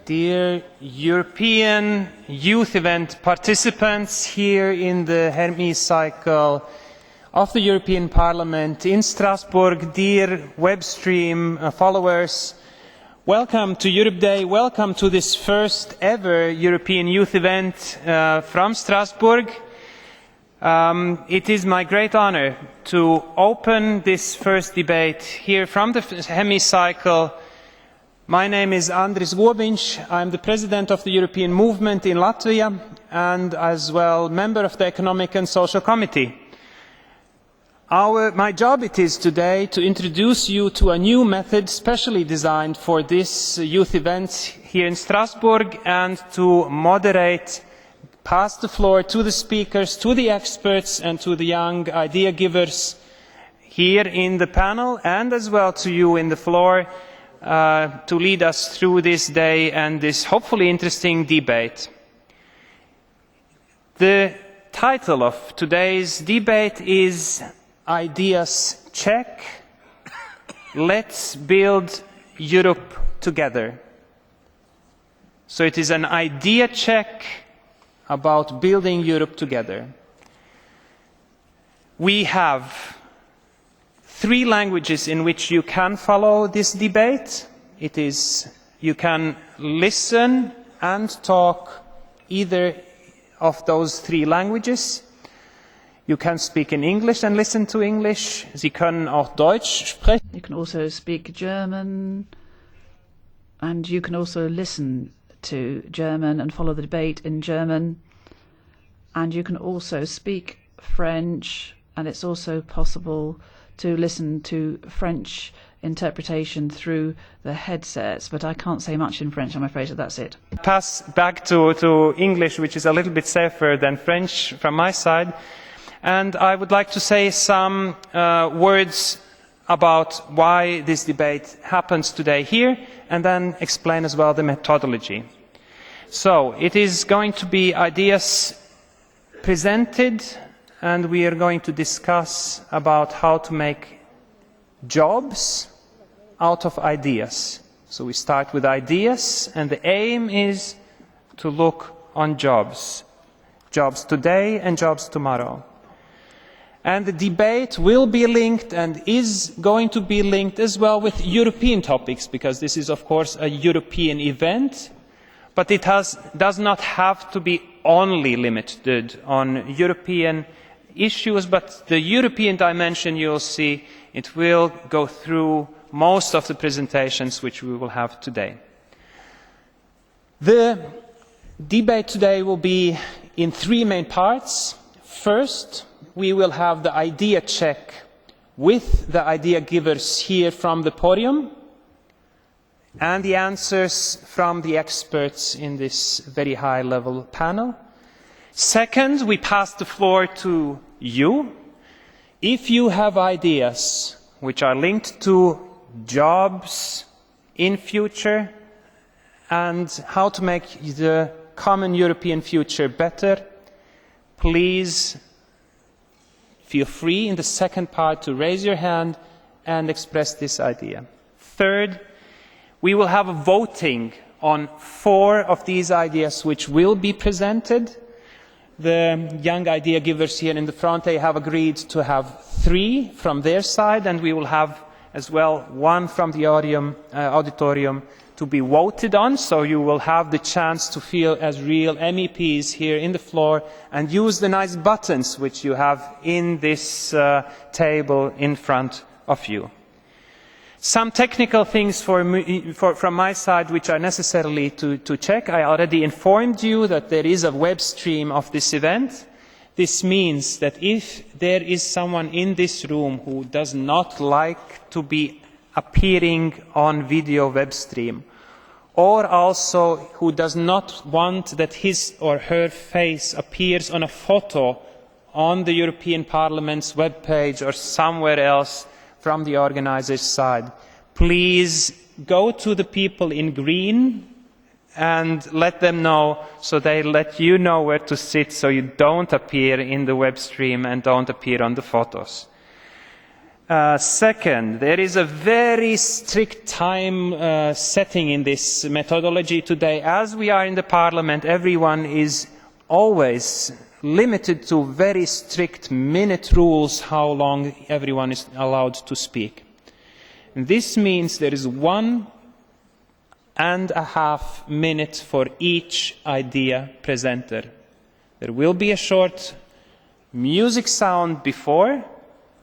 dear European Youth Event participants here in the hemicycle of the European Parliament in Strasbourg, dear web stream followers, welcome to Europe Day, welcome to this first ever European Youth Event from Strasbourg. It is my great honor to open this first debate here from the hemicycle. My name is Andris Gobiņš. I am the President of the European Movement in Latvia and as well member of the Economic and Social Committee. My job it is today to introduce you to a new method specially designed for this youth event here in Strasbourg and to moderate, pass the floor to the speakers, to the experts and to the young idea givers here in the panel and as well to you in the floor to lead us through this day and this hopefully interesting debate. The title of today's debate is Ideas Check. Let's build Europe together. So it is an idea check about building Europe together. We have 3 languages in which you can follow this debate. It is, you can listen and talk either of those 3 languages. You can speak in English and listen to English. Sie können auch Deutsch sprechen. You can also speak German, and you can also listen to German and follow the debate in German. And you can also speak French, and it's also possible to listen to French interpretation through the headsets, but I can't say much in French, I'm afraid, so that's it. Pass back to English, which is a little bit safer than French from my side. And I would like to say some words about why this debate happens today here, and then explain as well the methodology. So, it is going to be ideas presented, and we are going to discuss about how to make jobs out of ideas. So we start with ideas, and the aim is to look on jobs. Jobs today and jobs tomorrow. And the debate will be linked and is going to be linked as well with European topics, because this is of course a European event, but it does not have to be only limited on European issues, but the European dimension you will see, it will go through most of the presentations which we will have today. The debate today will be in 3 main parts. First, we will have the idea check with the idea givers here from the podium and the answers from the experts in this very high level panel. Second, we pass the floor to you. If you have ideas which are linked to jobs in future and how to make the common European future better, please feel free in the second part to raise your hand and express this idea. Third, we will have a voting on 4 of these ideas which will be presented. The young idea givers here in the front, they have agreed to have 3 from their side, and we will have as well 1 from the auditorium to be voted on, so you will have the chance to feel as real MEPs here in the floor and use the nice buttons which you have in this table in front of you. Some technical things from my side which are necessarily to check. I already informed you that there is a web stream of this event. This means that if there is someone in this room who does not like to be appearing on video web stream, or also who does not want that his or her face appears on a photo on the European Parliament's web page or somewhere else from the organizers' side, please go to the people in green and let them know, so they let you know where to sit, so you don't appear in the web stream and don't appear on the photos. Second, there is a very strict time setting in this methodology today. As we are in the Parliament, everyone is always limited to very strict minute rules how long everyone is allowed to speak. And this means there is 1.5 minutes for each idea presenter. There will be a short music sound before,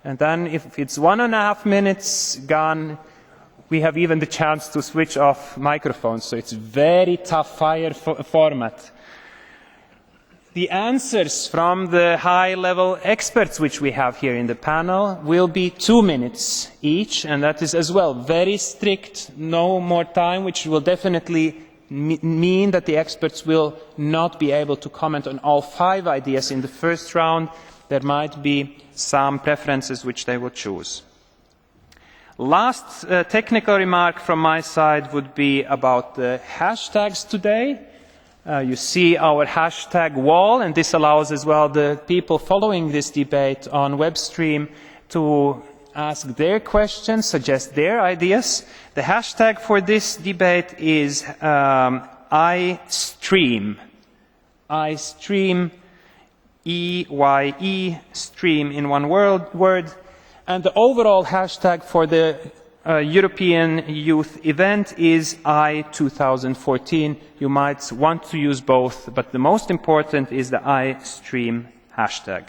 and then if it's 1.5 minutes gone, we have even the chance to switch off microphones. So it's very tough fire format. The answers from the high-level experts which we have here in the panel will be 2 minutes each, and that is as well very strict, no more time, which will definitely mean that the experts will not be able to comment on all 5 ideas in the first round. There might be some preferences which they will choose. Last technical remark from my side would be about the hashtags today. You see our hashtag wall, and this allows as well the people following this debate on web stream to ask their questions, suggest their ideas. The hashtag for this debate is iStream. iStream, E-Y-E, stream in one word. And the overall hashtag for the European Youth event is I2014. You might want to use both, but the most important is the iStream hashtag.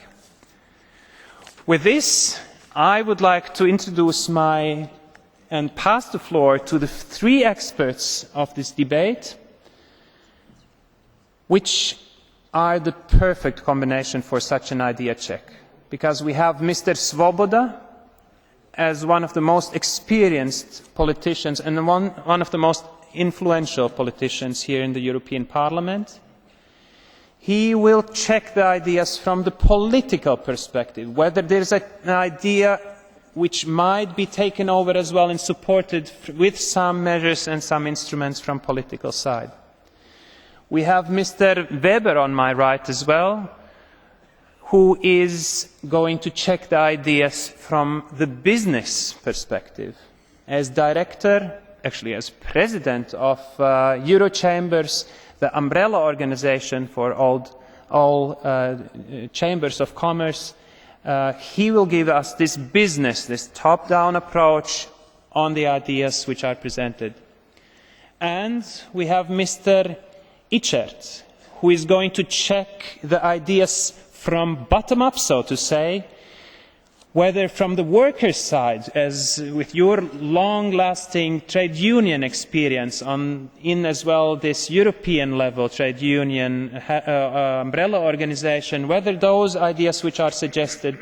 With this, I would like to introduce and pass the floor to the 3 experts of this debate, which are the perfect combination for such an idea check. Because we have Mr. Svoboda as one of the most experienced politicians and one of the most influential politicians here in the European Parliament. He will check the ideas from the political perspective, whether there is an idea which might be taken over as well and supported with some measures and some instruments from political side. We have Mr. Weber on my right as well, who is going to check the ideas from the business perspective. As director, actually as president of Eurochambers, the umbrella organization for all chambers of commerce, he will give us this business, this top-down approach on the ideas which are presented. And we have Mr. Ichert, who is going to check the ideas from bottom up, so to say, whether from the workers' side, as with your long-lasting trade union experience in as well this European level trade union umbrella organization, whether those ideas which are suggested,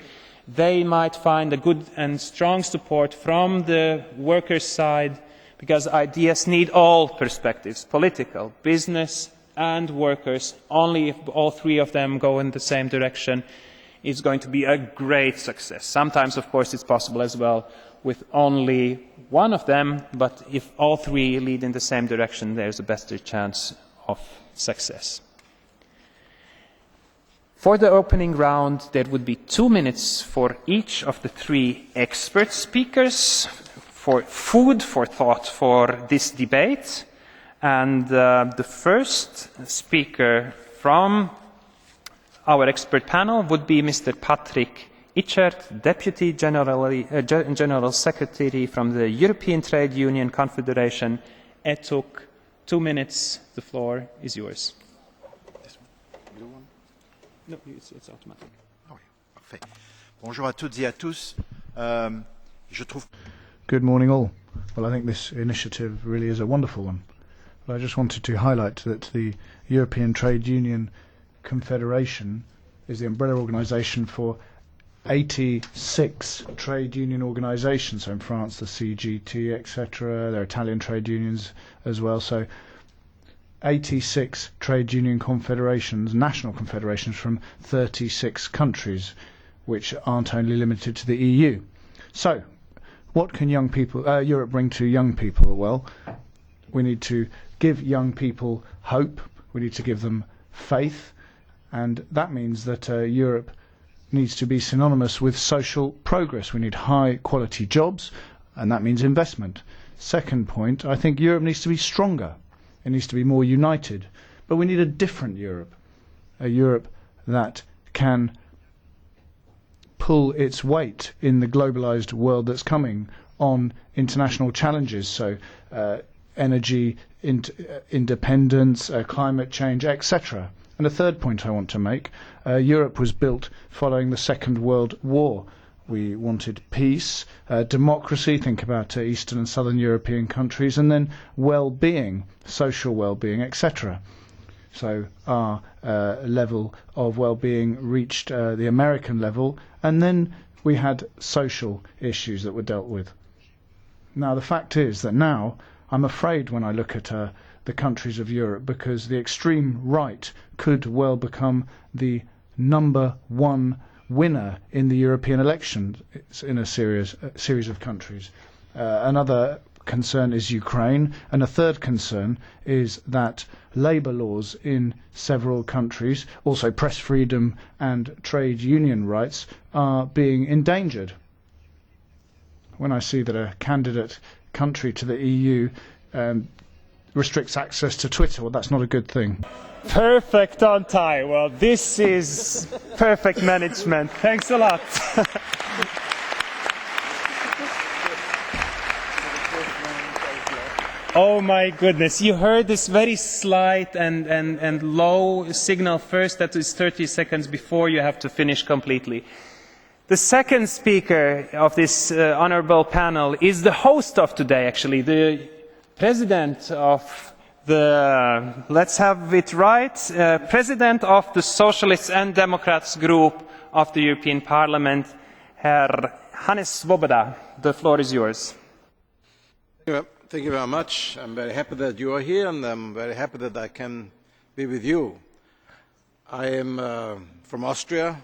they might find a good and strong support from the workers' side, because ideas need all perspectives, political, business and workers. Only if all 3 of them go in the same direction is going to be a great success. Sometimes, of course, it's possible as well with only one of them, but if all 3 lead in the same direction, there's a better chance of success. For the opening round, there would be 2 minutes for each of the 3 expert speakers for food for thought for this debate. And the first speaker from our expert panel would be Mr. Patrick Ichert, Deputy General Secretary from the European Trade Union Confederation, ETUC. 2 minutes, the floor is yours. No, it's automatic. Oh, parfait. Bonjour à toutes et à tous. Je trouve. Good morning all. Well, I think this initiative really is a wonderful one. But I just wanted to highlight that the European Trade Union Confederation is the umbrella organisation for 86 trade union organisations. So in France, the CGT, etc. There are Italian trade unions as well. So 86 trade union confederations, national confederations from 36 countries, which aren't only limited to the EU. So, what can young people, Europe bring to young people? Well, we need to give young people hope. We need to give them faith, and that means that Europe needs to be synonymous with social progress. We need high quality jobs, and that means investment. Second point, I think Europe needs to be stronger. It needs to be more united. But we need a different Europe, a Europe that can pull its weight in the globalized world that's coming on international challenges. So energy independence, climate change, etc. And a third point I want to make, Europe was built following the Second World War. We wanted peace, democracy, think about Eastern and Southern European countries, and then well-being, social well-being, etc. So our level of well-being reached the American level, and then we had social issues that were dealt with. Now the fact is that now I'm afraid when I look at the countries of Europe, because the extreme right could well become the #1 winner in the European elections in a series of countries. Another concern is Ukraine, and a third concern is that labour laws in several countries, also press freedom and trade union rights, are being endangered. When I see that a candidate country to the EU restricts access to Twitter, well, that's not a good thing. Perfect on time. Well, this is perfect management. Thanks a lot. Oh my goodness, you heard this very slight and low signal first, that is 30 seconds before you have to finish completely. The second speaker of this honorable panel is the host of today, actually, the president of the, let's have it right, president of the Socialists and Democrats group of the European Parliament, Herr Hannes Swoboda. The floor is yours. Thank you very much. I'm very happy that you are here, and I'm very happy that I can be with you. I am from Austria.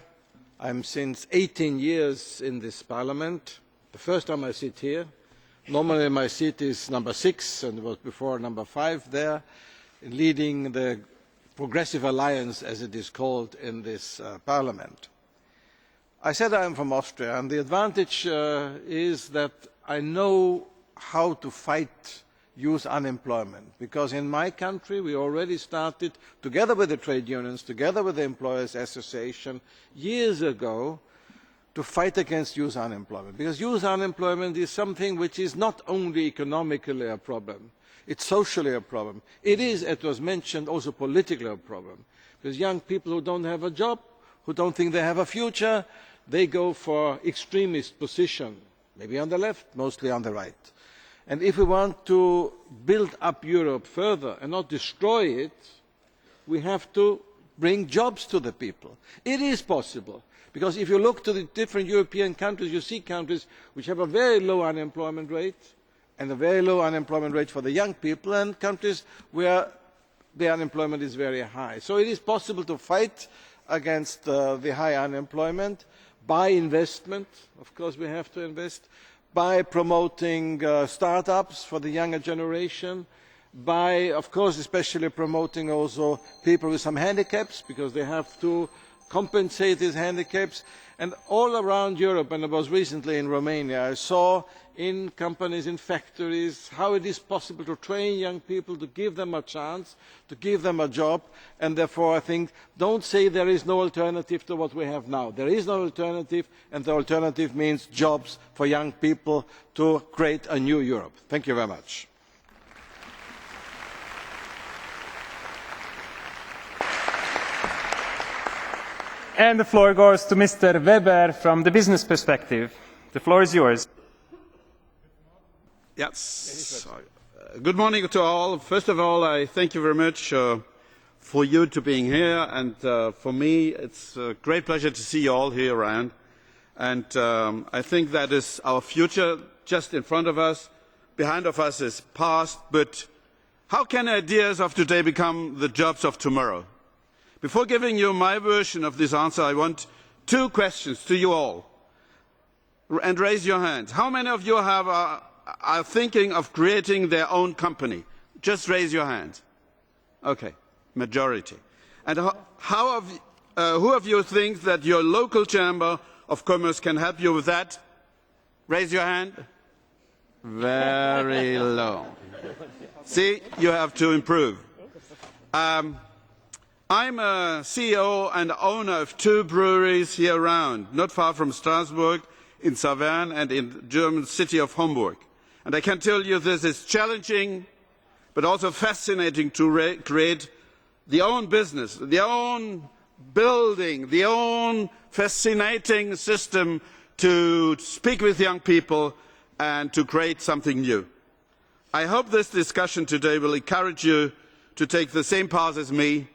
I'm since 18 years in this parliament. The first time I sit here. Normally my seat is number 6, and it was before number 5 there, leading the Progressive Alliance, as it is called, in this parliament. I said I am from Austria, and the advantage is that I know how to fight youth unemployment, because in my country we already started, together with the trade unions, together with the Employers Association, years ago, to fight against youth unemployment. Because youth unemployment is something which is not only economically a problem, it's socially a problem. It is, as was mentioned, also politically a problem. Because young people who don't have a job, who don't think they have a future, they go for extremist position, maybe on the left, mostly on the right. And if we want to build up Europe further and not destroy it, we have to bring jobs to the people. It is possible, because if you look to the different European countries, you see countries which have a very low unemployment rate, and a very low unemployment rate for the young people, and countries where the unemployment is very high. So it is possible to fight against the high unemployment by investment. Of course we have to invest, by promoting start-ups for the younger generation, by, of course, especially promoting also people with some handicaps, because they have to compensate these handicaps. And all around Europe, and I was recently in Romania, I saw in companies, in factories, how it is possible to train young people, to give them a chance, to give them a job. And therefore I think, don't say there is no alternative to what we have now. There is no alternative, and the alternative means jobs for young people to create a new Europe. Thank you very much. And the floor goes to Mr. Weber from the business perspective. The floor is yours. Yes. Good morning to all. First of all, I thank you very much for you to being here, and for me it's a great pleasure to see you all here around. And I think that is our future just in front of us. Behind of us is past, but how can ideas of today become the jobs of tomorrow? Before giving you my version of this answer, I want 2 questions to you all. And raise your hands. How many of you are thinking of creating their own company? Just raise your hand. Okay, majority. And Who of you thinks that your local chamber of commerce can help you with that? Raise your hand. Very low. See, you have to improve. I'm a CEO and owner of 2 breweries here around, not far from Strasbourg, in Saverne and in the German city of Hamburg. And I can tell you this is challenging, but also fascinating to create the own business, the own building, the own fascinating system to speak with young people and to create something new. I hope this discussion today will encourage you to take the same path as me.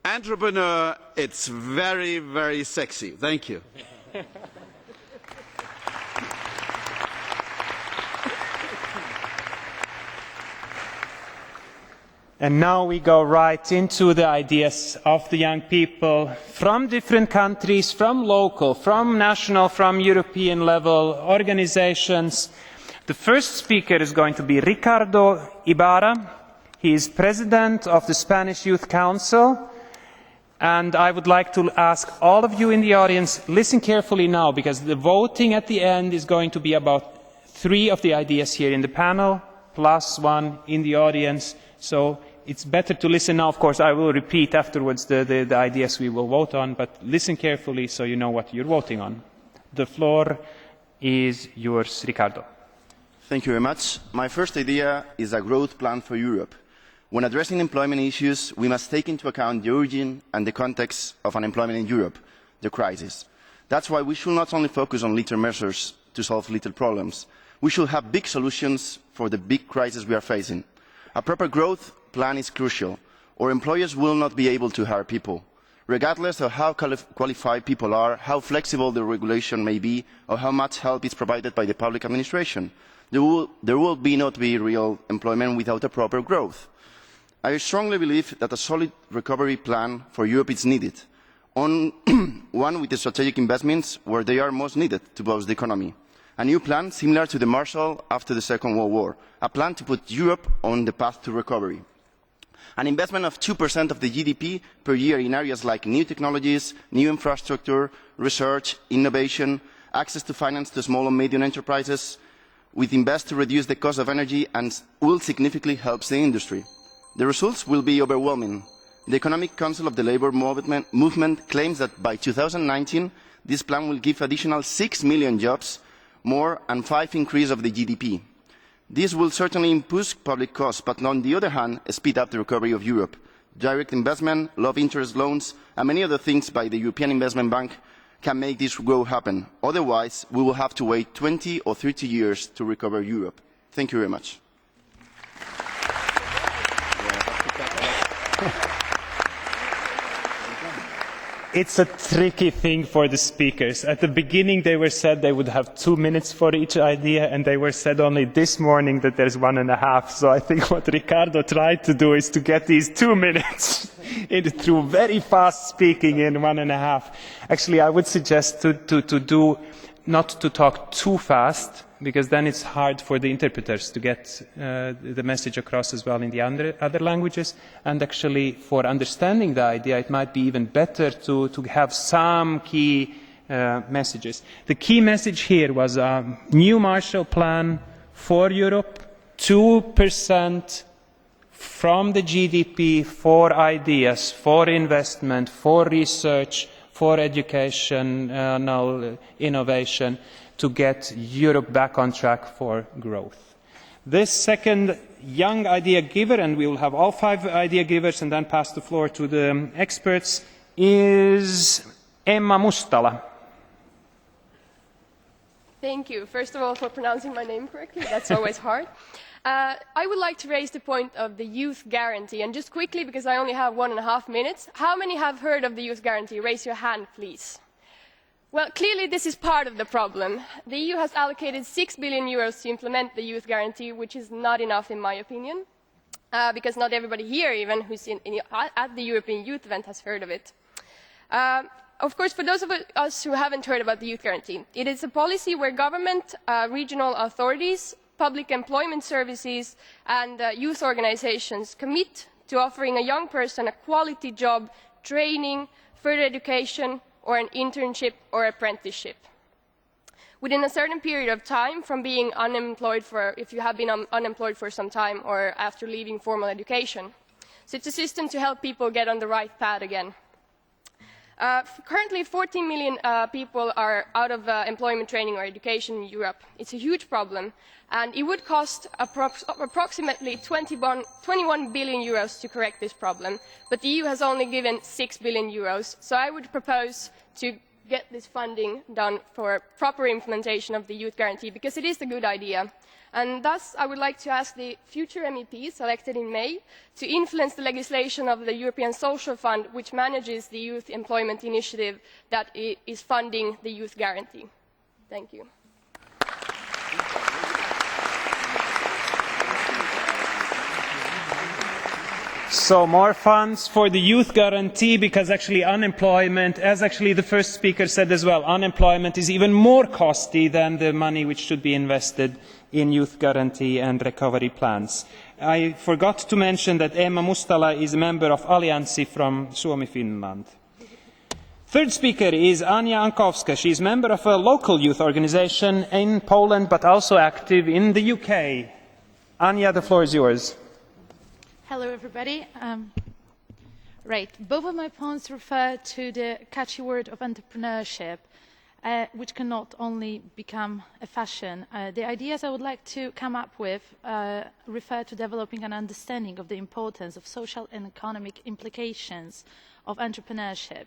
Entrepreneur, it's very, very sexy. Thank you. And now we go right into the ideas of the young people from different countries, from local, from national, from European level organizations. The first speaker is going to be Ricardo Ibarra. He is president of the Spanish Youth Council. And I would like to ask all of you in the audience, listen carefully now, because the voting at the end is going to be about 3 of the ideas here in the panel, plus 1 in the audience. So it's better to listen now. Of course, I will repeat afterwards the ideas we will vote on, but listen carefully so you know what you're voting on. The floor is yours, Ricardo. Thank you very much. My first idea is a growth plan for Europe. When addressing employment issues, we must take into account the origin and the context of unemployment in Europe, the crisis. That's why we should not only focus on little measures to solve little problems. We should have big solutions for the big crisis we are facing. A proper growth plan is crucial, or employers will not be able to hire people. Regardless of how qualified people are, how flexible the regulation may be, or how much help is provided by the public administration, there will not be real employment without a proper growth. I strongly believe that a solid recovery plan for Europe is needed, one with the strategic investments where they are most needed to boost the economy. A new plan similar to the Marshall after the Second World War, a plan to put Europe on the path to recovery. An investment of 2% of the GDP per year in areas like new technologies, new infrastructure, research, innovation, access to finance to small and medium enterprises, with invest to reduce the cost of energy and will significantly help the industry. The results will be overwhelming. The Economic Council of the Labour Movement claims that by 2019 this plan will give additional 6 million jobs, more and 5 increase of the GDP. This will certainly improve public costs, but on the other hand, speed up the recovery of Europe. Direct investment, low interest loans, and many other things by the European Investment Bank can make this growth happen. Otherwise, we will have to wait 20 or 30 years to recover Europe. Thank you very much. It's a tricky thing for the speakers. At the beginning they were said they would have 2 minutes for each idea, and they were said only this morning that there's 1.5. So I think what Ricardo tried to do is to get these 2 minutes through very fast speaking in 1.5. Actually, I would suggest not to talk too fast, because then it's hard for the interpreters to get the message across as well in the other languages. And actually, for understanding the idea, it might be even better to have some key messages. The key message here was a new Marshall Plan for Europe, 2% from the GDP for ideas, for investment, for research, for educational innovation, to get Europe back on track for growth. This second young idea giver, and we will have all 5 idea givers and then pass the floor to the experts, is Emma Mustala. Thank you, first of all, for pronouncing my name correctly. That's always hard. I would like to raise the point of the youth guarantee, and just quickly, because I only have 1.5 minutes, how many have heard of the youth guarantee? Raise your hand, please. Well, clearly this is part of the problem. The EU has allocated 6 billion euros to implement the youth guarantee, which is not enough in my opinion, because not everybody here, even who's at the European Youth Event, has heard of it. Of course, for those of us who haven't heard about the youth guarantee, it is a policy where government, regional authorities, public employment services and youth organisations commit to offering a young person a quality job, training, further education, or an internship or apprenticeship within a certain period of time from being unemployed if you have been unemployed for some time or after leaving formal education. So it's a system to help people get on the right path again. Currently 14 million people are out of employment, training or education in Europe. It's a huge problem, and it would cost approximately 21 billion euros to correct this problem, but the EU has only given 6 billion euros, so I would propose to get this funding done for proper implementation of the Youth Guarantee, because it is a good idea. And thus, I would like to ask the future MEPs elected in May to influence the legislation of the European Social Fund, which manages the Youth Employment Initiative that is funding the Youth Guarantee. Thank you. So more funds for the Youth Guarantee, because actually unemployment, as actually the first speaker said as well, unemployment is even more costly than the money which should be invested in Youth Guarantee and recovery plans. I forgot to mention that Emma Mustala is a member of Alliansi from Suomi, Finland. Third speaker is Ania Ankowska. She is a member of a local youth organisation in Poland, but also active in the UK. Ania, the floor is yours. Hello, everybody. Right. Both of my points refer to the catchy word of entrepreneurship, which can not only become a fashion. The ideas I would like to come up with refer to developing an understanding of the importance of social and economic implications of entrepreneurship.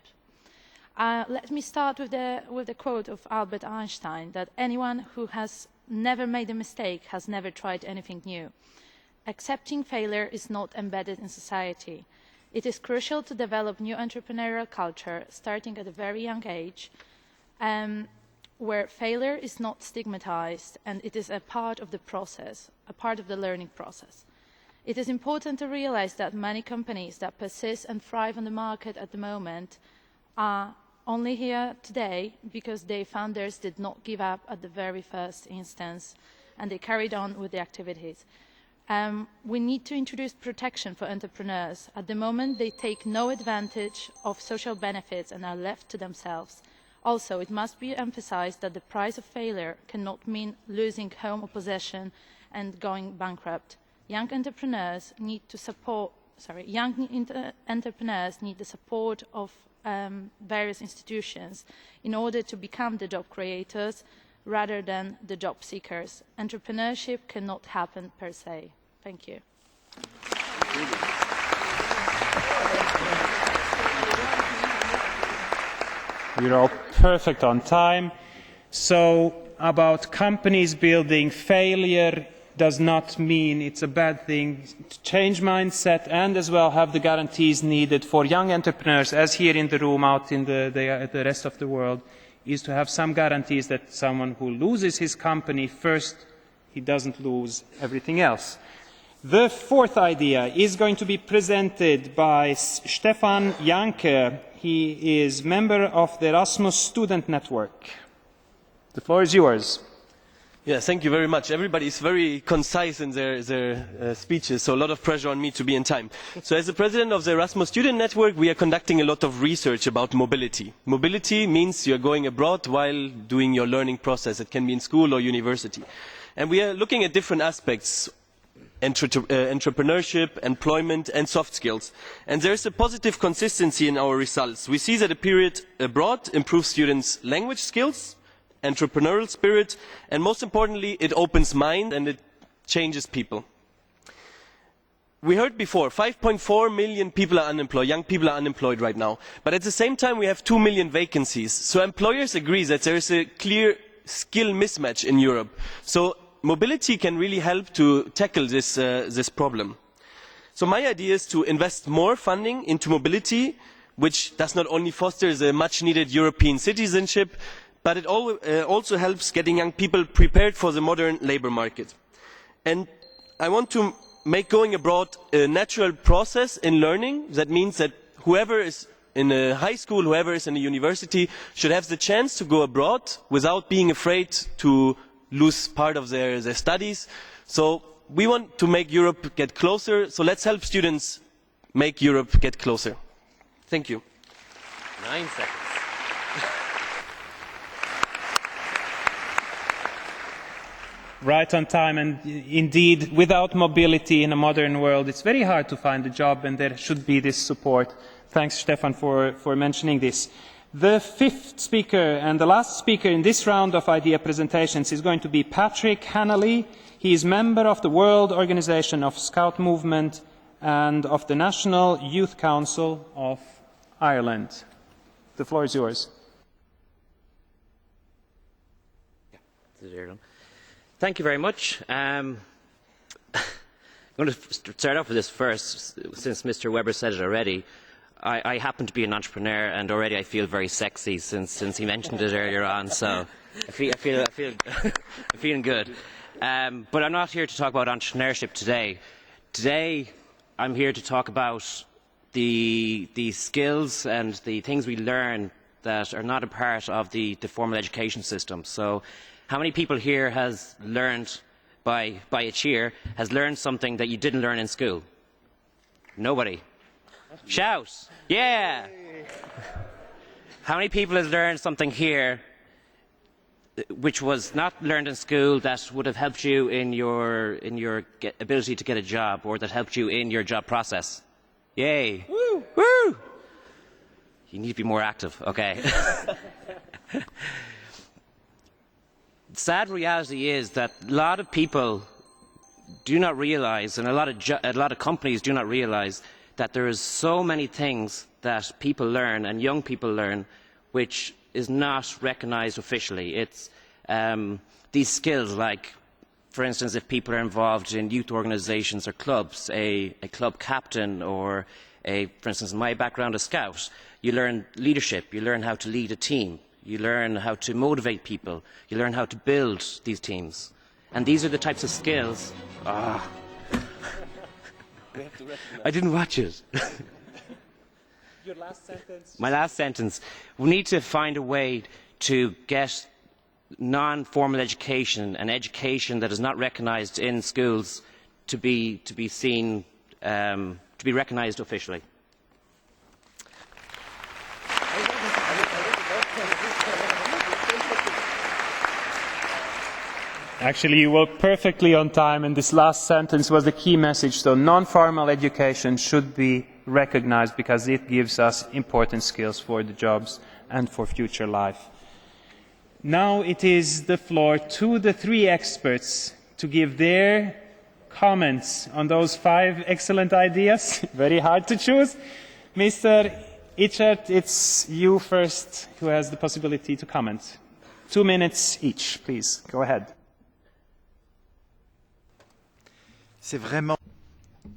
Let me start with the quote of Albert Einstein, that anyone who has never made a mistake has never tried anything new. Accepting failure is not embedded in society. It is crucial to develop new entrepreneurial culture, starting at a very young age, where failure is not stigmatized and it is a part of the process, a part of the learning process. It is important to realize that many companies that persist and thrive on the market at the moment are only here today because their founders did not give up at the very first instance and they carried on with the activities. We need to introduce protection for entrepreneurs. At the moment, they take no advantage of social benefits and are left to themselves. Also, it must be emphasized that the price of failure cannot mean losing home or possession and going bankrupt. Young entrepreneurs need the support of various institutions in order to become the job creators rather than the job seekers. Entrepreneurship cannot happen per se. Thank you. You're all perfect on time. So, about companies building, failure does not mean it's a bad thing. To change mindset and as well have the guarantees needed for young entrepreneurs, as here in the room, out in the rest of the world, is to have some guarantees that someone who loses his company first, he doesn't lose everything else. The fourth idea is going to be presented by Stefan Janke. He is member of the Erasmus Student Network. The floor is yours. Yeah, thank you very much. Everybody is very concise in their speeches, so a lot of pressure on me to be in time. So as the president of the Erasmus Student Network, we are conducting a lot of research about mobility. Mobility means you are going abroad while doing your learning process. It can be in school or university. And we are looking at different aspects: entrepreneurship, employment and soft skills. And there is a positive consistency in our results. We see that a period abroad improves students' language skills, entrepreneurial spirit, and most importantly, it opens mind and it changes people. We heard before, 5.4 million people are unemployed, young people are unemployed right now. But at the same time, we have 2 million vacancies. So employers agree that there is a clear skill mismatch in Europe. So mobility can really help to tackle this problem. So my idea is to invest more funding into mobility, which does not only foster the much needed European citizenship, but it also helps getting young people prepared for the modern labour market. And I want to make going abroad a natural process in learning. That means that whoever is in a high school, whoever is in a university, should have the chance to go abroad without being afraid to lose part of their studies. So we want to make Europe get closer, so let's help students make Europe get closer. Thank you. 9 seconds. Right on time, and indeed, without mobility in a modern world, it's very hard to find a job, and there should be this support. Thanks, Stefan, for mentioning this. The fifth speaker and the last speaker in this round of idea presentations is going to be Patrick Hannelly. He is member of the World Organization of Scout Movement and of the National Youth Council of Ireland. The floor is yours. Thank you very much. I'm going to start off with this first, since Mr. Weber said it already. I happen to be an entrepreneur, and already I feel very sexy since he mentioned it earlier on. So I feel I'm feeling good. But I'm not here to talk about entrepreneurship today. Today, I'm here to talk about the skills and the things we learn that are not a part of the formal education system. So, how many people here has learned by a cheer has learned something that you didn't learn in school? Nobody. Shout! Yeah! How many people has learned something here which was not learned in school that would have helped you in your ability to get a job, or that helped you in your job process? Yay! Woo! Woo! You need to be more active. Okay. The sad reality is that a lot of people do not realise, and a lot of companies do not realise, that there is so many things that people learn and young people learn which is not recognised officially. It's these skills, like, for instance, if people are involved in youth organisations or clubs, a club captain, or for instance, in my background, a scout, you learn leadership, you learn how to lead a team, you learn how to motivate people, you learn how to build these teams. And these are the types of skills. I didn't watch it. Your last sentence. My last sentence. We need to find a way to get non-formal education, an education that is not recognised in schools, to be seen, to be recognised officially. Actually, you were perfectly on time, and this last sentence was the key message. So non-formal education should be recognized because it gives us important skills for the jobs and for future life. Now it is the floor to the three experts to give their comments on those 5 excellent ideas. Very hard to choose. Mr. Ichert, it's you first who has the possibility to comment. 2 minutes each, please. Go ahead.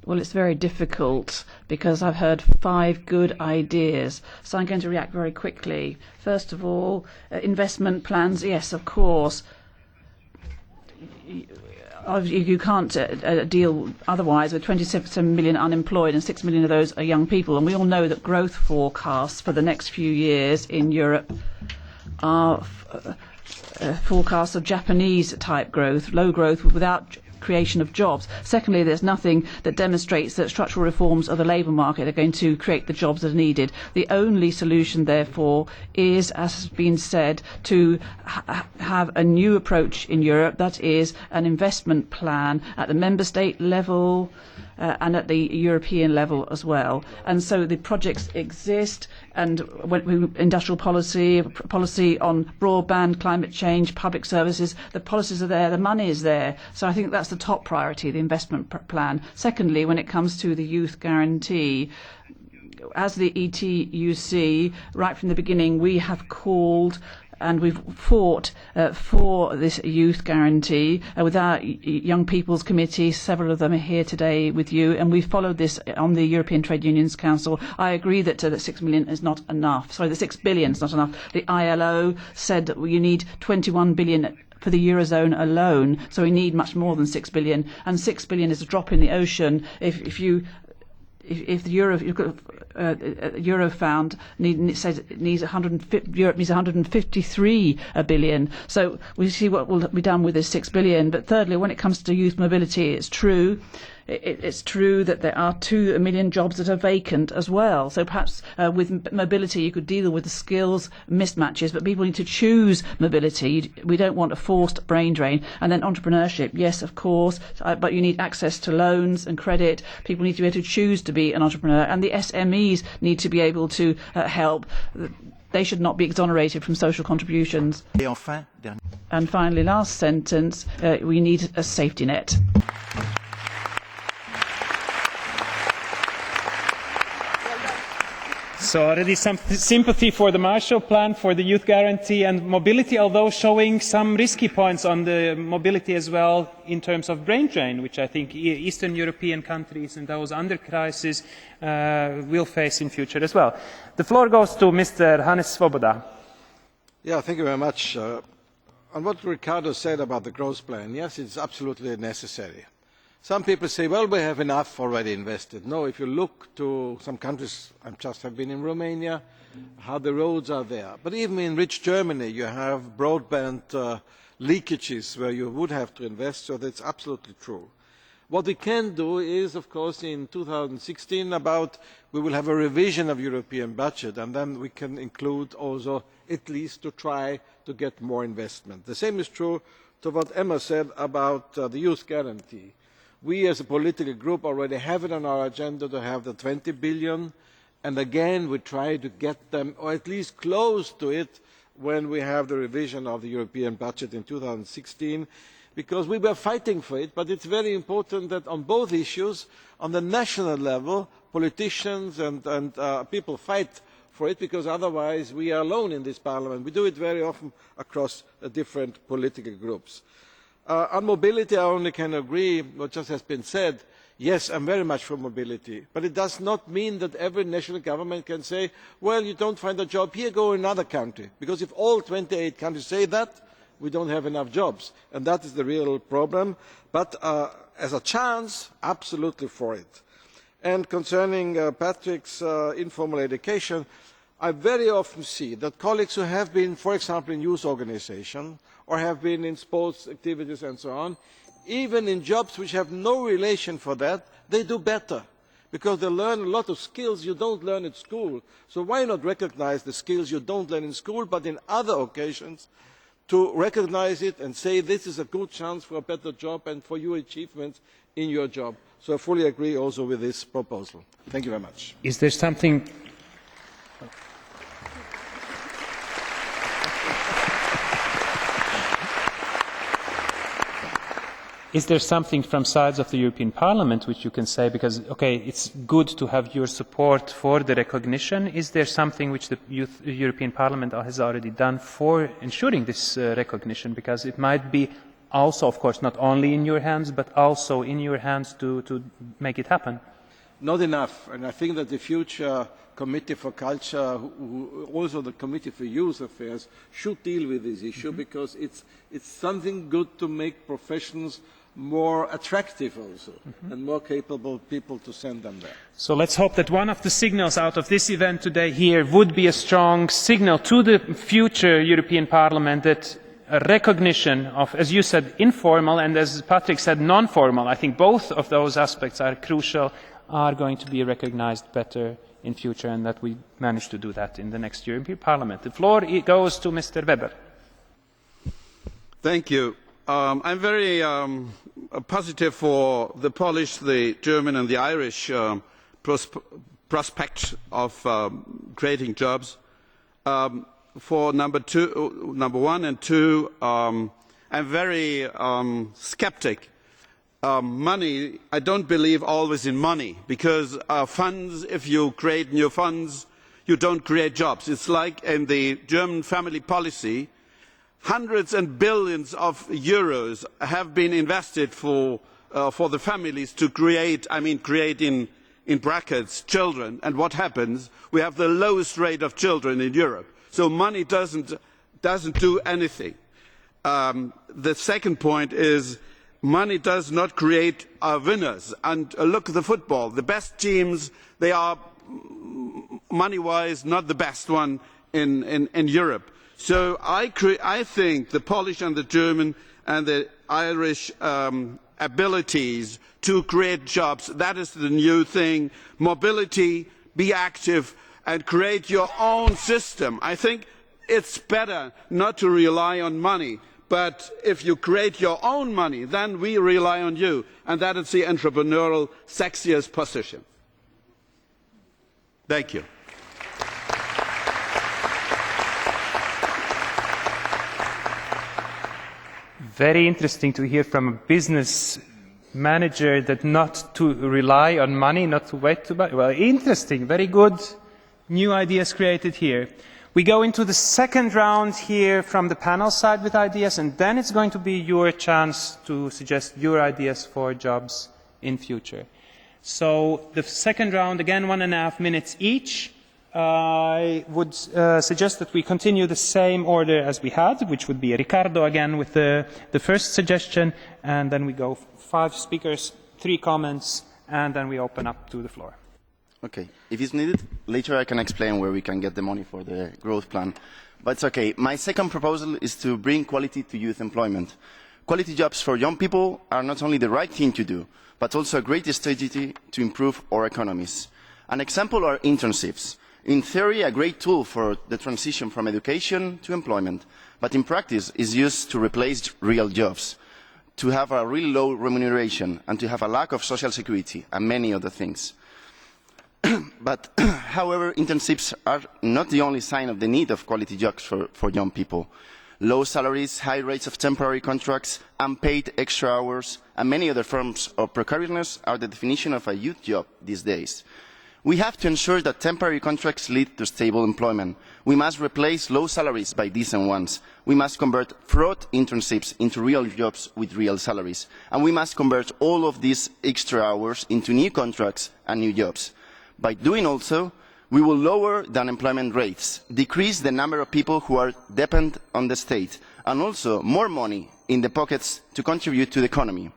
Well, it's very difficult because I've heard 5 good ideas, so I'm going to react very quickly. First of all, investment plans, yes, of course. You can't deal otherwise with 27 million unemployed, and 6 million of those are young people. And we all know that growth forecasts for the next few years in Europe are forecasts of Japanese-type growth, low growth without creation of jobs. Secondly, there's nothing that demonstrates that structural reforms of the labour market are going to create the jobs that are needed. The only solution, therefore, is, as has been said, to have a new approach in Europe, that is an investment plan at the member state level and at the European level as well. And so the projects exist, and industrial policy on broadband, climate change, public services, the policies are there, the money is there. So I think that's the top priority, the investment plan. Secondly, when it comes to the youth guarantee, as the ETUC, right from the beginning, we have called and we've fought for this youth guarantee with our Young People's Committee. Several of them are here today with you, and we've followed this on the European Trade Unions Council. I agree that the 6 million is not enough. Sorry, the 6 billion is not enough. The ILO said that you need 21 billion for the Eurozone alone, so we need much more than 6 billion, and 6 billion is a drop in the ocean. If the Eurofound says it needs Europe needs 153 billion. So we see what will be done with this 6 billion. But thirdly, when it comes to youth mobility, it's true. It's true that there are 2 million jobs that are vacant as well. So perhaps with mobility you could deal with the skills mismatches, but people need to choose mobility. We don't want a forced brain drain. And then entrepreneurship, yes, of course, but you need access to loans and credit. People need to be able to choose to be an entrepreneur, and the SMEs need to be able to help. They should not be exonerated from social contributions. And finally, last sentence, we need a safety net. So already some sympathy for the Marshall Plan, for the Youth Guarantee and mobility, although showing some risky points on the mobility as well in terms of brain drain, which I think Eastern European countries and those under crisis will face in future as well. The floor goes to Mr. Hannes Swoboda. Yeah, thank you very much. On what Ricardo said about the growth plan, yes, it's absolutely necessary. Some people say, well, we have enough already invested. No, if you look to some countries, I just have been in Romania, how the roads are there. But even in rich Germany, you have broadband leakages where you would have to invest, so that's absolutely true. What we can do is, of course, in 2016, we will have a revision of European budget, and then we can include also at least to try to get more investment. The same is true to what Emma said about the youth guarantee. We as a political group already have it on our agenda to have the 20 billion, and again we try to get them, or at least close to it, when we have the revision of the European budget in 2016, because we were fighting for it, but it's very important that on both issues, on the national level, politicians and people fight for it, because otherwise we are alone in this parliament. We do it very often across different political groups. On mobility, I only can agree with what just has been said. Yes, I am very much for mobility, but it does not mean that every national government can say, well, you don't find a job here, go in another country. Because if all 28 countries say that, we don't have enough jobs, and that is the real problem. But as a chance, absolutely for it. And concerning Patrick's informal education, I very often see that colleagues who have been, for example, in youth organisations, or have been in sports activities and so on, even in jobs which have no relation for that, they do better, because they learn a lot of skills you don't learn at school. So why not recognise the skills you don't learn in school, but in other occasions, to recognise it and say this is a good chance for a better job and for your achievements in your job. So I fully agree also with this proposal. Thank you very much. Is there something... Is there something from sides of the European Parliament which you can say, because, okay, it's good to have your support for the recognition. Is there something which the European Parliament has already done for ensuring this recognition? Because it might be also, of course, not only in your hands, but also in your hands to make it happen. Not enough. And I think that the future Committee for Culture, also the Committee for Youth Affairs, should deal with this issue, because it's something good to make professions more attractive also, and more capable people to send them there. So let's hope that one of the signals out of this event today here would be a strong signal to the future European Parliament that a recognition of, as you said, informal, and as Patrick said, non-formal, I think both of those aspects are crucial, are going to be recognized better in future, and that we manage to do that in the next European Parliament. The floor goes to Mr. Weber. Thank you. I'm very positive for the Polish, the German and the Irish prospect of creating jobs. For number one and two, I'm very skeptic. Money, I don't believe always in money, because funds, if you create new funds, you don't create jobs. It's like in the German family policy, hundreds and billions of euros have been invested for the families to create, in brackets, children. And what happens? We have the lowest rate of children in Europe. So money doesn't do anything. The second point is money does not create winners. And look at the football. The best teams, they are money-wise not the best one in Europe. So I think the Polish and the German and the Irish abilities to create jobs. That is the new thing. Mobility, be active and create your own system. I think it's better not to rely on money, but if you create your own money, then we rely on you, and that is the entrepreneurial sexiest position. Thank you. Very interesting to hear from a business manager that not to rely on money, not to wait to buy. Well, interesting, very good new ideas created here. We go into the second round here from the panel side with ideas, and then it's going to be your chance to suggest your ideas for jobs in future. So the second round, again, 1.5 minutes each. I would suggest that we continue the same order as we had, which would be Ricardo again with the first suggestion, and then we go 5 speakers, 3 comments, and then we open up to the floor. Okay. If it's needed, later I can explain where we can get the money for the growth plan. But it's okay. My second proposal is to bring quality to youth employment. Quality jobs for young people are not only the right thing to do, but also a great strategy to improve our economies. An example are internships. In theory, a great tool for the transition from education to employment, but in practice is used to replace real jobs, to have a really low remuneration, and to have a lack of social security, and many other things. But, however, internships are not the only sign of the need of quality jobs for young people. Low salaries, high rates of temporary contracts, unpaid extra hours, and many other forms of precariousness are the definition of a youth job these days. We have to ensure that temporary contracts lead to stable employment. We must replace low salaries by decent ones. We must convert fraud internships into real jobs with real salaries. And we must convert all of these extra hours into new contracts and new jobs. By doing also, we will lower the unemployment rates, decrease the number of people who are dependent on the state, and also more money in the pockets to contribute to the economy.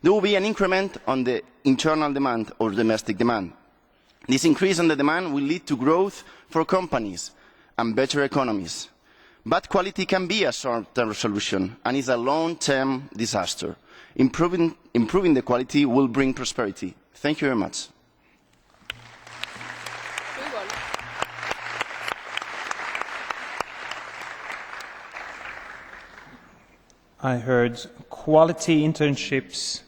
There will be an increment on the internal demand or domestic demand. This increase in the demand will lead to growth for companies and better economies. But quality can be a short-term solution and is a long-term disaster. Improving the quality will bring prosperity. Thank you very much. I heard quality internships,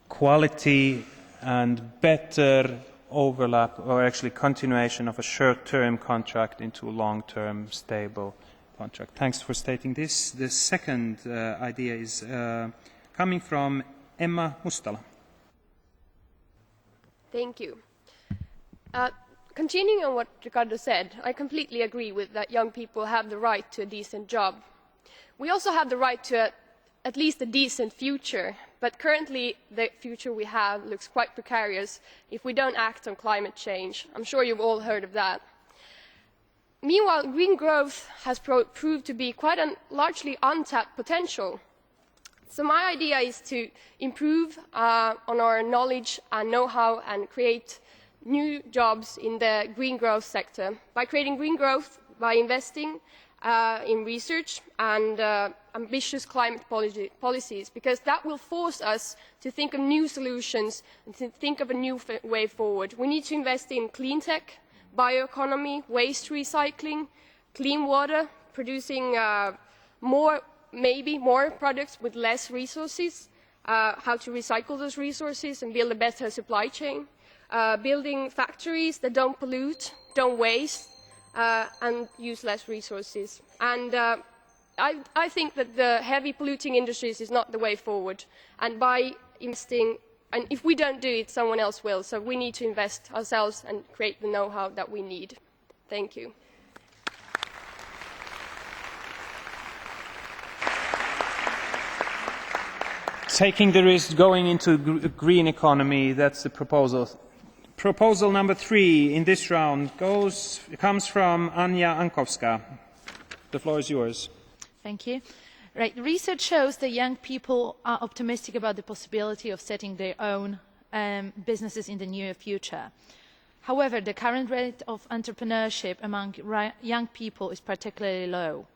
quality and better overlap, or actually continuation of a short-term contract into a long-term stable contract. Thanks for stating this. The second idea is coming from Emma Mustala. Thank you. Continuing on what Ricardo said, I completely agree with that young people have the right to a decent job. We also have the right to at least a decent future, but currently the future we have looks quite precarious if we don't act on climate change. I'm sure you've all heard of that. Meanwhile, green growth has proved to be quite a largely untapped potential. So my idea is to improve on our knowledge and know-how and create new jobs in the green growth sector. By creating green growth, by investing in research and ambitious climate policies, because that will force us to think of new solutions and to think of a new way forward. We need to invest in clean tech, bioeconomy, waste recycling, clean water, producing maybe more products with less resources, how to recycle those resources and build a better supply chain, building factories that don't pollute, don't waste, and use less resources. And I think that the heavy polluting industries is not the way forward. And by investing, and if we don't do it, someone else will. So we need to invest ourselves and create the know-how that we need. Thank you. Taking the risk, going into a green economy, that's the proposal. Proposal number 3 in this round comes from Anja Ankowska. The floor is yours. Thank you. Right. Research shows that young people are optimistic about the possibility of setting their own businesses in the near future. However, the current rate of entrepreneurship among young people is particularly low.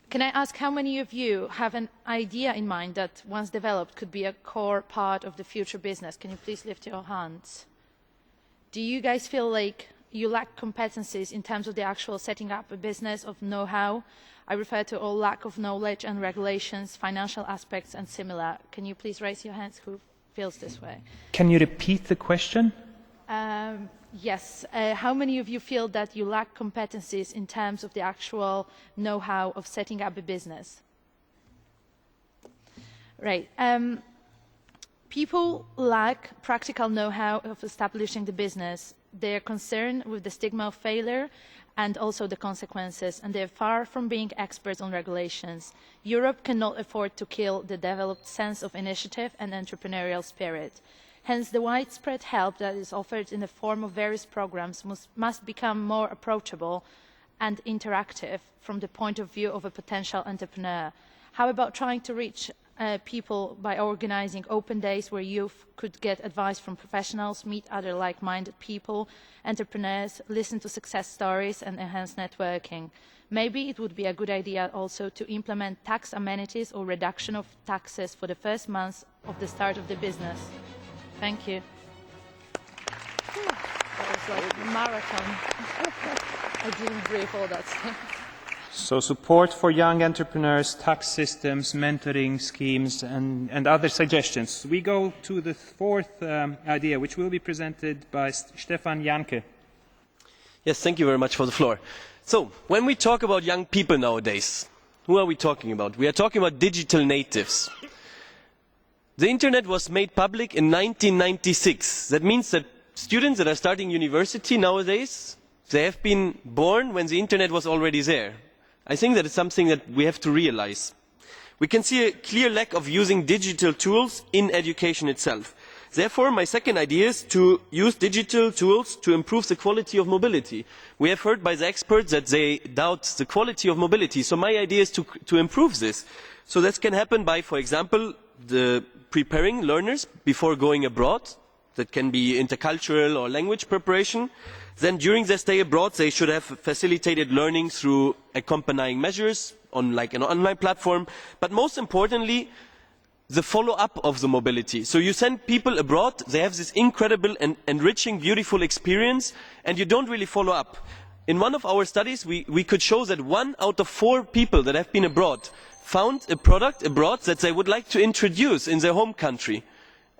Can I ask how many of you have an idea in mind that, once developed, could be a core part of the future business? Can you please lift your hands? Do you guys feel like you lack competencies in terms of the actual setting up a business, of know-how? I refer to all lack of knowledge and regulations, financial aspects and similar. Can you please raise your hands who feels this way? Can you repeat the question? Yes. How many of you feel that you lack competencies in terms of the actual know-how of setting up a business? Right. People lack practical know-how of establishing the business. They are concerned with the stigma of failure and also the consequences, and they are far from being experts on regulations. Europe cannot afford to kill the developed sense of initiative and entrepreneurial spirit. Hence, the widespread help that is offered in the form of various programs must become more approachable and interactive from the point of view of a potential entrepreneur. How about trying to reach people by organising open days where youth could get advice from professionals, meet other like-minded people, entrepreneurs, listen to success stories and enhance networking? Maybe it would be a good idea also to implement tax amenities or reduction of taxes for the first months of the start of the business. Thank you. That was like a marathon. I didn't brief all that stuff. So support for young entrepreneurs, tax systems, mentoring schemes, and other suggestions. We go to the fourth idea, which will be presented by Stefan Janke. Yes, thank you very much for the floor. So, when we talk about young people nowadays, who are we talking about? We are talking about digital natives. The internet was made public in 1996. That means that students that are starting university nowadays, they have been born when the internet was already there. I think that is something that we have to realize. We can see a clear lack of using digital tools in education itself. Therefore, my second idea is to use digital tools to improve the quality of mobility. We have heard by the experts that they doubt the quality of mobility, so my idea is to improve this. So this can happen by, for example, preparing learners before going abroad. That can be intercultural or language preparation. Then during their stay abroad, they should have facilitated learning through accompanying measures on like an online platform. But most importantly, the follow-up of the mobility. So you send people abroad, they have this incredible and enriching, beautiful experience, and you don't really follow up. In one of our studies, we could show that 1 out of 4 people that have been abroad found a product abroad that they would like to introduce in their home country.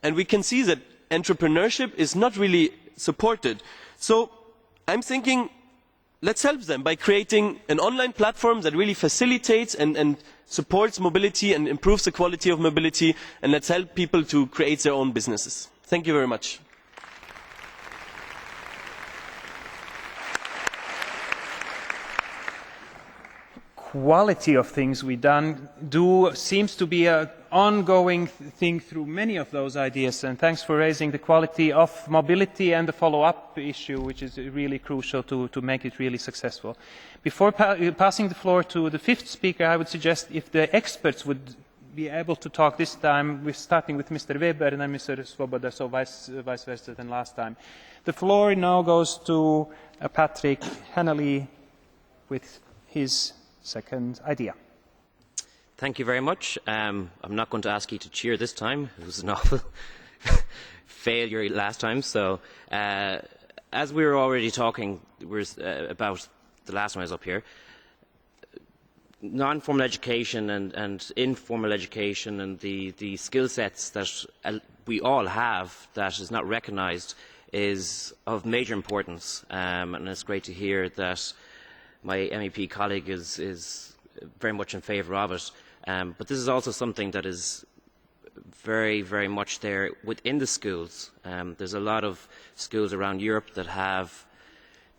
And we can see that entrepreneurship is not really supported. So I'm thinking, let's help them by creating an online platform that really facilitates and supports mobility and improves the quality of mobility, and let's help people to create their own businesses. Thank you very much. Quality of things we do seems to be an ongoing thing through many of those ideas, and thanks for raising the quality of mobility and the follow-up issue, which is really crucial to make it really successful. Before passing the floor to the fifth speaker, I would suggest if the experts would be able to talk this time, we're starting with Mr. Weber and then Mr. Svoboda, so vice versa than last time. The floor now goes to Patrick Hennelly with his second idea. Thank you very much. I'm not going to ask you to cheer this time. It was an awful failure last time. So, as we were already talking about the last time I was up here, non-formal education and informal education and the skill sets that we all have that is not recognised is of major importance. And it's great to hear that my MEP colleague is very much in favour of it. But this is also something that is very, very much there within the schools. There's a lot of schools around Europe that have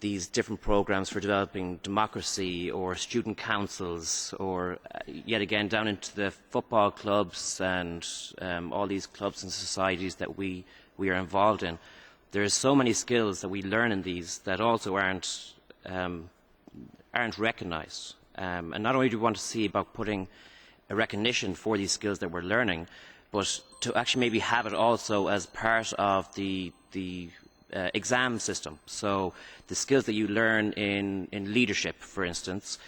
these different programmes for developing democracy or student councils or, yet again, down into the football clubs and all these clubs and societies that we are involved in. There are so many skills that we learn in these that also aren't recognised. And not only do we want to see about putting a recognition for these skills that we're learning, but to actually maybe have it also as part of the exam system. So the skills that you learn in leadership, for instance,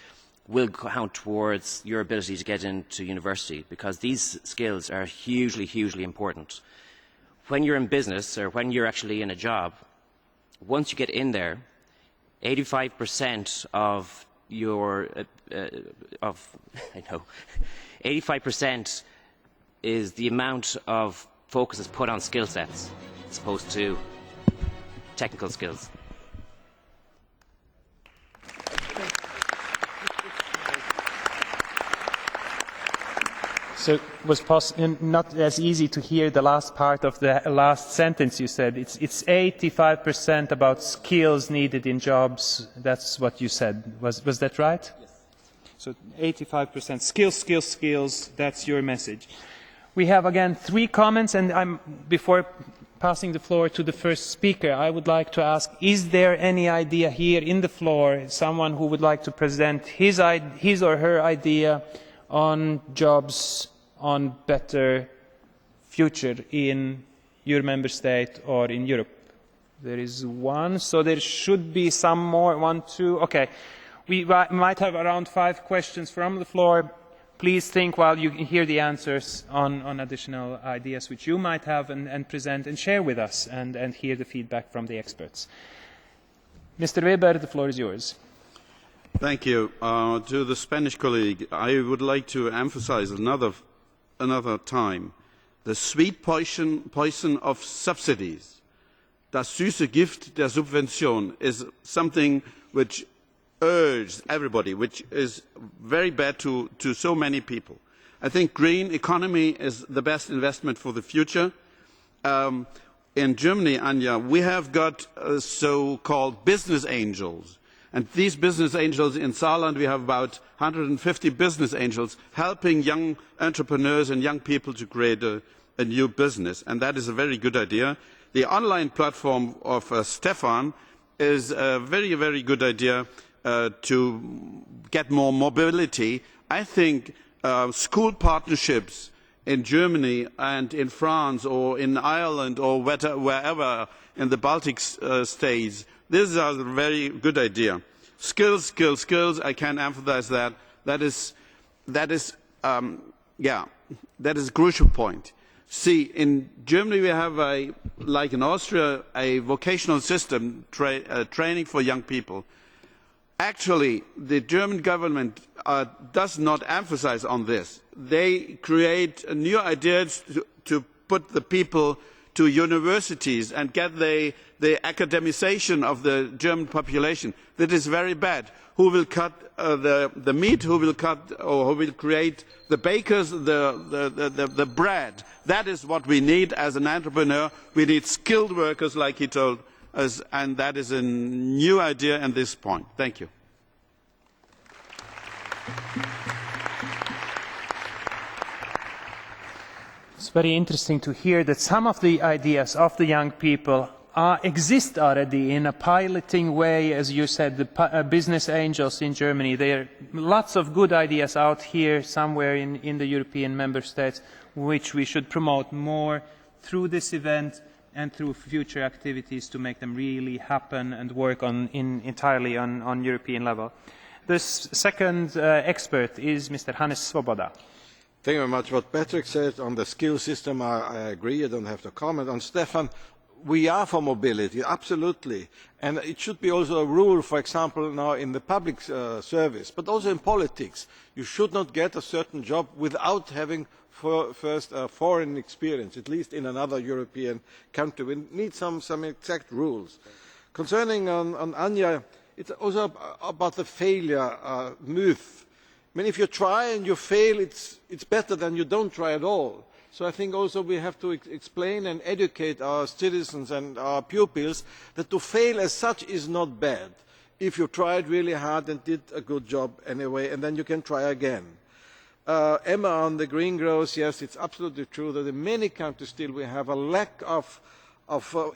will count towards your ability to get into university, because these skills are hugely, hugely important. When you're in business, or when you're actually in a job, once you get in there, 85% of your 85% is the amount of focus is put on skill sets as opposed to technical skills. So it was not as easy to hear the last part of the last sentence you said. It's 85% about skills needed in jobs. That's what you said. Was that right? Yes. So 85% skills, skills, skills. That's your message. We have again 3 comments, and before passing the floor to the first speaker, I would like to ask, is there any idea here in the floor, someone who would like to present his or her idea on jobs, on better future in your member state or in Europe? There is one, so there should be some more. 1, 2, okay. We might have around 5 questions from the floor. Please think while you hear the answers on additional ideas which you might have and present and share with us and hear the feedback from the experts. Mr. Weber, the floor is yours. Thank you. To the Spanish colleague, I would like to emphasize another time. The sweet poison of subsidies, das süße Gift der Subvention, is something which urges everybody, which is very bad to so many people. I think green economy is the best investment for the future. In Germany, Anja, we have got so-called business angels. And these business angels in Saarland, we have about 150 business angels helping young entrepreneurs and young people to create a new business. And that is a very good idea. The online platform of Stefan is a very, very good idea to get more mobility. I think school partnerships in Germany and in France or in Ireland or wherever in the Baltic states, this is a very good idea. Skills, skills, skills. I can emphasize that. That is a crucial point. See, in Germany we have, like in Austria, a vocational system training for young people. Actually, the German government does not emphasize on this. They create new ideas to put the people to universities and get the academization of the German population. That is very bad. Who will cut the meat? Who will cut or who will create the bakers, the bread? That is what we need as an entrepreneur. We need skilled workers, like he told us, and that is a new idea at this point. Thank you. It's very interesting to hear that some of the ideas of the young people exist already in a piloting way, as you said, the business angels in Germany. There are lots of good ideas out here somewhere in the European member states, which we should promote more through this event and through future activities to make them really happen and work entirely on European level. The second expert is Mr. Hannes Svoboda. Thank you very much. What Patrick said on the skill system, I agree. I don't have to comment. On Stefan, we are for mobility, absolutely. And it should be also a rule, for example, now in the public service, but also in politics. You should not get a certain job without having first foreign experience, at least in another European country. We need some exact rules. Concerning on Anja, it's also about the failure myth. I mean, if you try and you fail, it's better than you don't try at all. So I think also we have to explain and educate our citizens and our pupils that to fail as such is not bad. If you tried really hard and did a good job anyway, and then you can try again. Emma, on the green growth, yes, it's absolutely true that in many countries still we have a lack of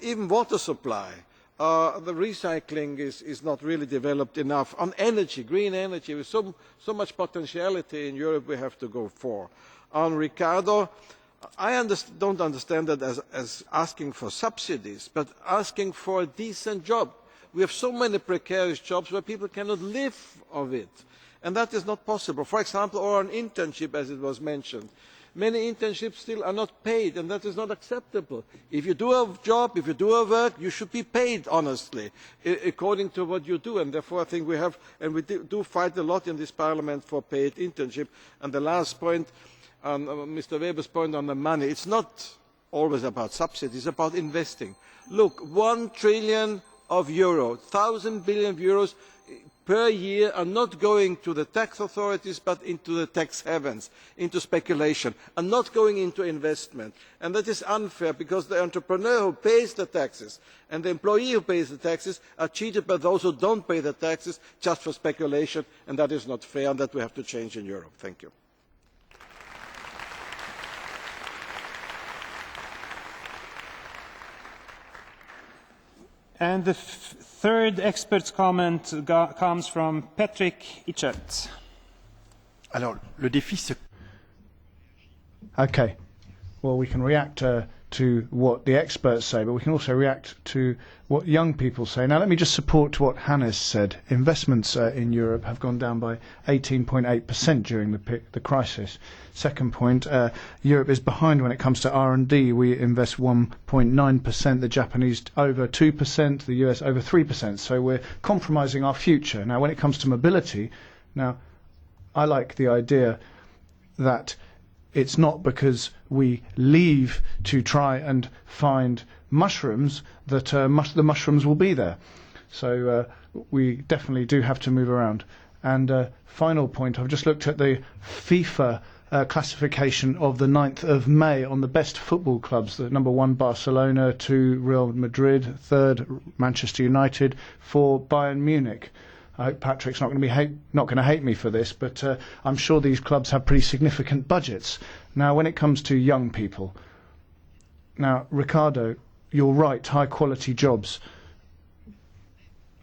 even water supply. The recycling is not really developed enough. On energy, green energy, with so much potentiality in Europe we have to go for. On Ricardo, I don't understand that as asking for subsidies, but asking for a decent job. We have so many precarious jobs where people cannot live of it. and that is not possible. For example, or an internship, as it was mentioned. Many internships still are not paid, and that is not acceptable. If you do a job, if you do a work, you should be paid honestly, according to what you do. And therefore I think we have, and we do fight a lot in this Parliament for paid internship. And the last point, on Mr. Weber's point on the money, it's not always about subsidies, it's about investing. Look, 1 trillion of euro, 1,000 billion euros per year are not going to the tax authorities but into the tax havens, into speculation, and not going into investment. And that is unfair because the entrepreneur who pays the taxes and the employee who pays the taxes are cheated by those who don't pay the taxes just for speculation, and that is not fair, and that we have to change in Europe. Thank you. And the third expert's comment comes from Patrick Ichert. Alors, le défi, c'est... Okay. Well, we can react to what the experts say, but we can also react to what young people say. Now, let me just support what Hannes said. Investments in Europe have gone down by 18.8% during the crisis. Second point, Europe is behind when it comes to R&D. We invest 1.9%, the Japanese over 2%, the US over 3%. So we're compromising our future. Now, when it comes to mobility, now, I like the idea that it's not because we leave to try and find mushrooms that the mushrooms will be there. So we definitely do have to move around. And final point, I've just looked at the FIFA classification of the 9th of May on the best football clubs. The number 1 Barcelona, 2 Real Madrid, 3rd Manchester United, 4 Bayern Munich. I hope Patrick's not going to hate me for this, but I'm sure these clubs have pretty significant budgets. Now, when it comes to young people, now, Ricardo, you're right, high-quality jobs.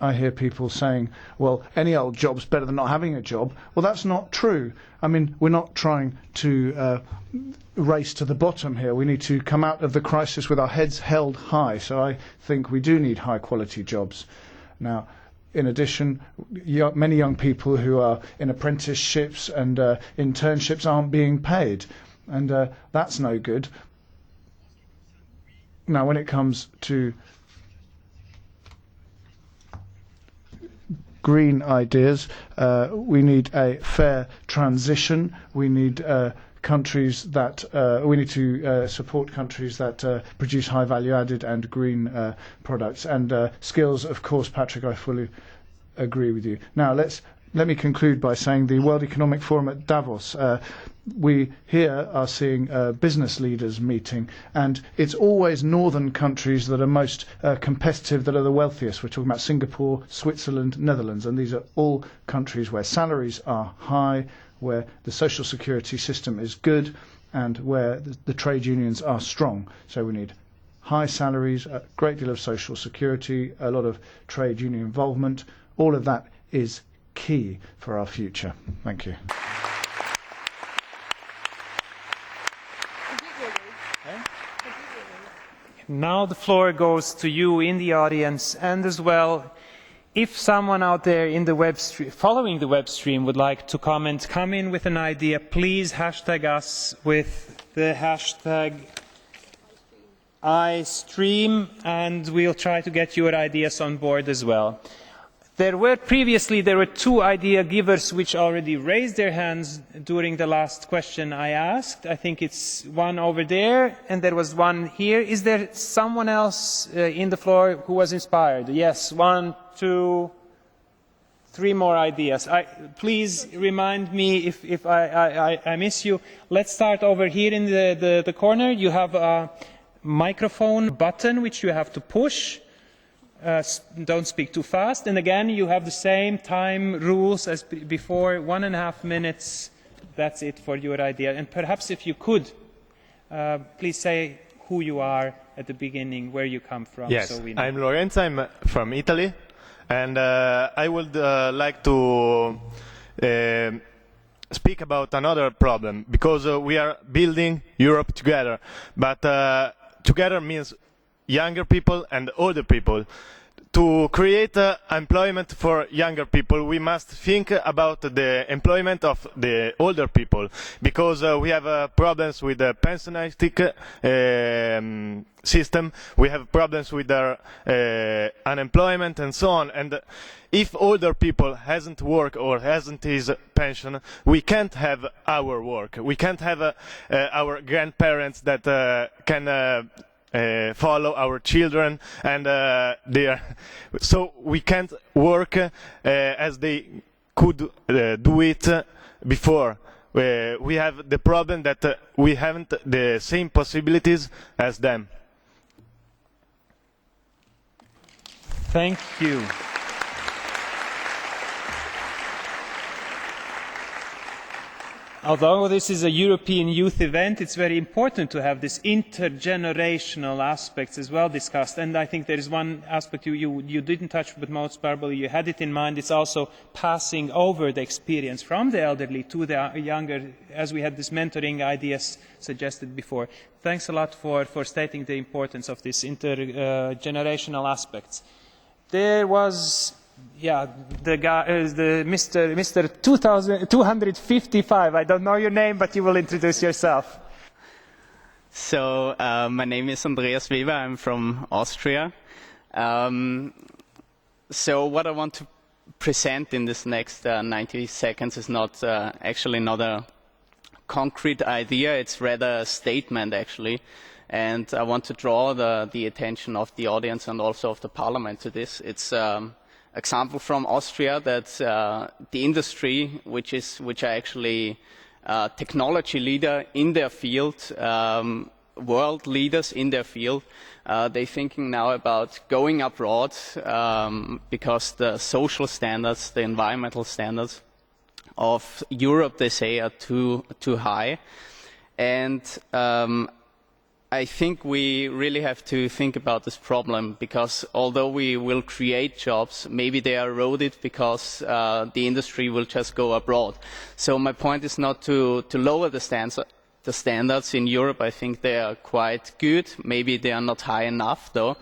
I hear people saying, well, any old job's better than not having a job. Well, that's not true. I mean, we're not trying to race to the bottom here. We need to come out of the crisis with our heads held high. So I think we do need high-quality jobs. Now, in addition, many young people who are in apprenticeships and internships aren't being paid, and that's no good. Now, when it comes to green ideas, we need a fair transition. We need countries that we need to support countries that produce high value added and green products and skills. Of course, Patrick, I fully agree with you. Now let me conclude by saying the World Economic Forum at Davos, we here are seeing business leaders meeting, and it's always northern countries that are most competitive, that are the wealthiest. We're talking about Singapore, Switzerland, Netherlands, and these are all countries where salaries are high, where the social security system is good, and where the trade unions are strong. So we need high salaries, a great deal of social security, a lot of trade union involvement. All of that is key for our future. Thank you. Now the floor goes to you in the audience, and as well, if someone out there in the web stream, following the web stream, would like to comment, come in with an idea, please hashtag us with the hashtag iStream, and we'll try to get your ideas on board as well. There were 2 idea givers which already raised their hands during the last question I asked. I think it's one over there, and there was one here. Is there someone else in the floor who was inspired? Yes, 1, 2, 3 more ideas. Please remind me if I miss you. Let's start over here in the corner. You have a microphone button which you have to push. Don't speak too fast, and again you have the same time rules as before, 1.5 minutes. That's it for your idea. And perhaps if you could please say who you are at the beginning, where you come from. Yes, so we know. I'm Lorenzo, I'm from Italy, and I would like to speak about another problem, because we are building Europe together, but together means younger people and older people. to create employment for younger people, we must think about the employment of the older people, because we have problems with the pensionistic system, we have problems with their unemployment and so on. And if older people hasn't work or hasn't his pension, we can't have our work. We can't have our grandparents that can follow our children, and so we can't work as they could do it before. We have the problem that we haven't the same possibilities as them. Thank you. Although this is a European youth event, it's very important to have this intergenerational aspects as well discussed. And I think there is one aspect you didn't touch, but most probably you had it in mind. It's also passing over the experience from the elderly to the younger, as we had this mentoring ideas suggested before. Thanks a lot for stating the importance of this intergenerational aspects. There was... Yeah, the guy is the Mr. 255. I don't know your name, but you will introduce yourself. So my name is Andreas Weber. I'm from Austria. So what I want to present in this next 90 seconds is not actually not a concrete idea. It's rather a statement, actually. And I want to draw the attention of the audience and also of the Parliament to this. It's example from Austria that the industry, which are actually technology leader in their field, world leaders in their field, they're thinking now about going abroad because the social standards, the environmental standards of Europe, they say, are too high. And I think we really have to think about this problem, because although we will create jobs, maybe they are eroded because the industry will just go abroad. So my point is not to lower the standards in Europe. I think they are quite good. Maybe they are not high enough, though.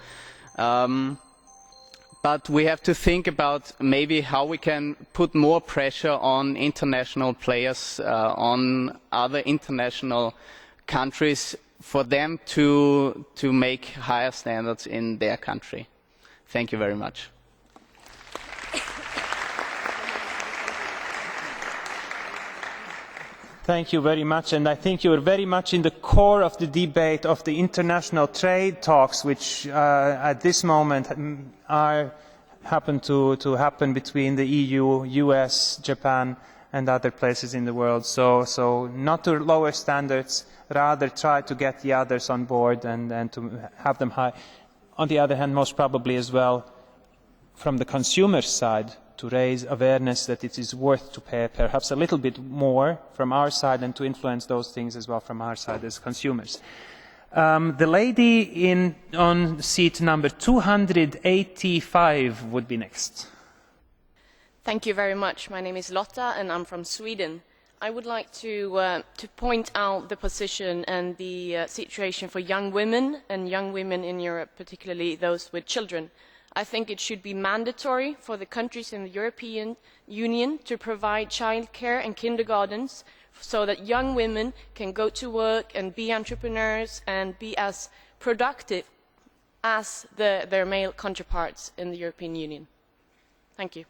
But we have to think about maybe how we can put more pressure on international players, on other international countries, for them to make higher standards in their country. Thank you very much. Thank you very much, and I think you are very much in the core of the debate of the international trade talks, which at this moment happen to happen between the EU, US, Japan, and other places in the world. So not to lower standards, rather try to get the others on board and to have them high. On the other hand, most probably as well, from the consumer side, to raise awareness that it is worth to pay perhaps a little bit more from our side, and to influence those things as well from our side as consumers. The lady on seat number 285 would be next. Thank you very much. My name is Lotta and I'm from Sweden. I would like to point out the position and the situation for young women and young women in Europe, particularly those with children. I think it should be mandatory for the countries in the European Union to provide childcare and kindergartens so that young women can go to work and be entrepreneurs and be as productive as their male counterparts in the European Union. Thank you.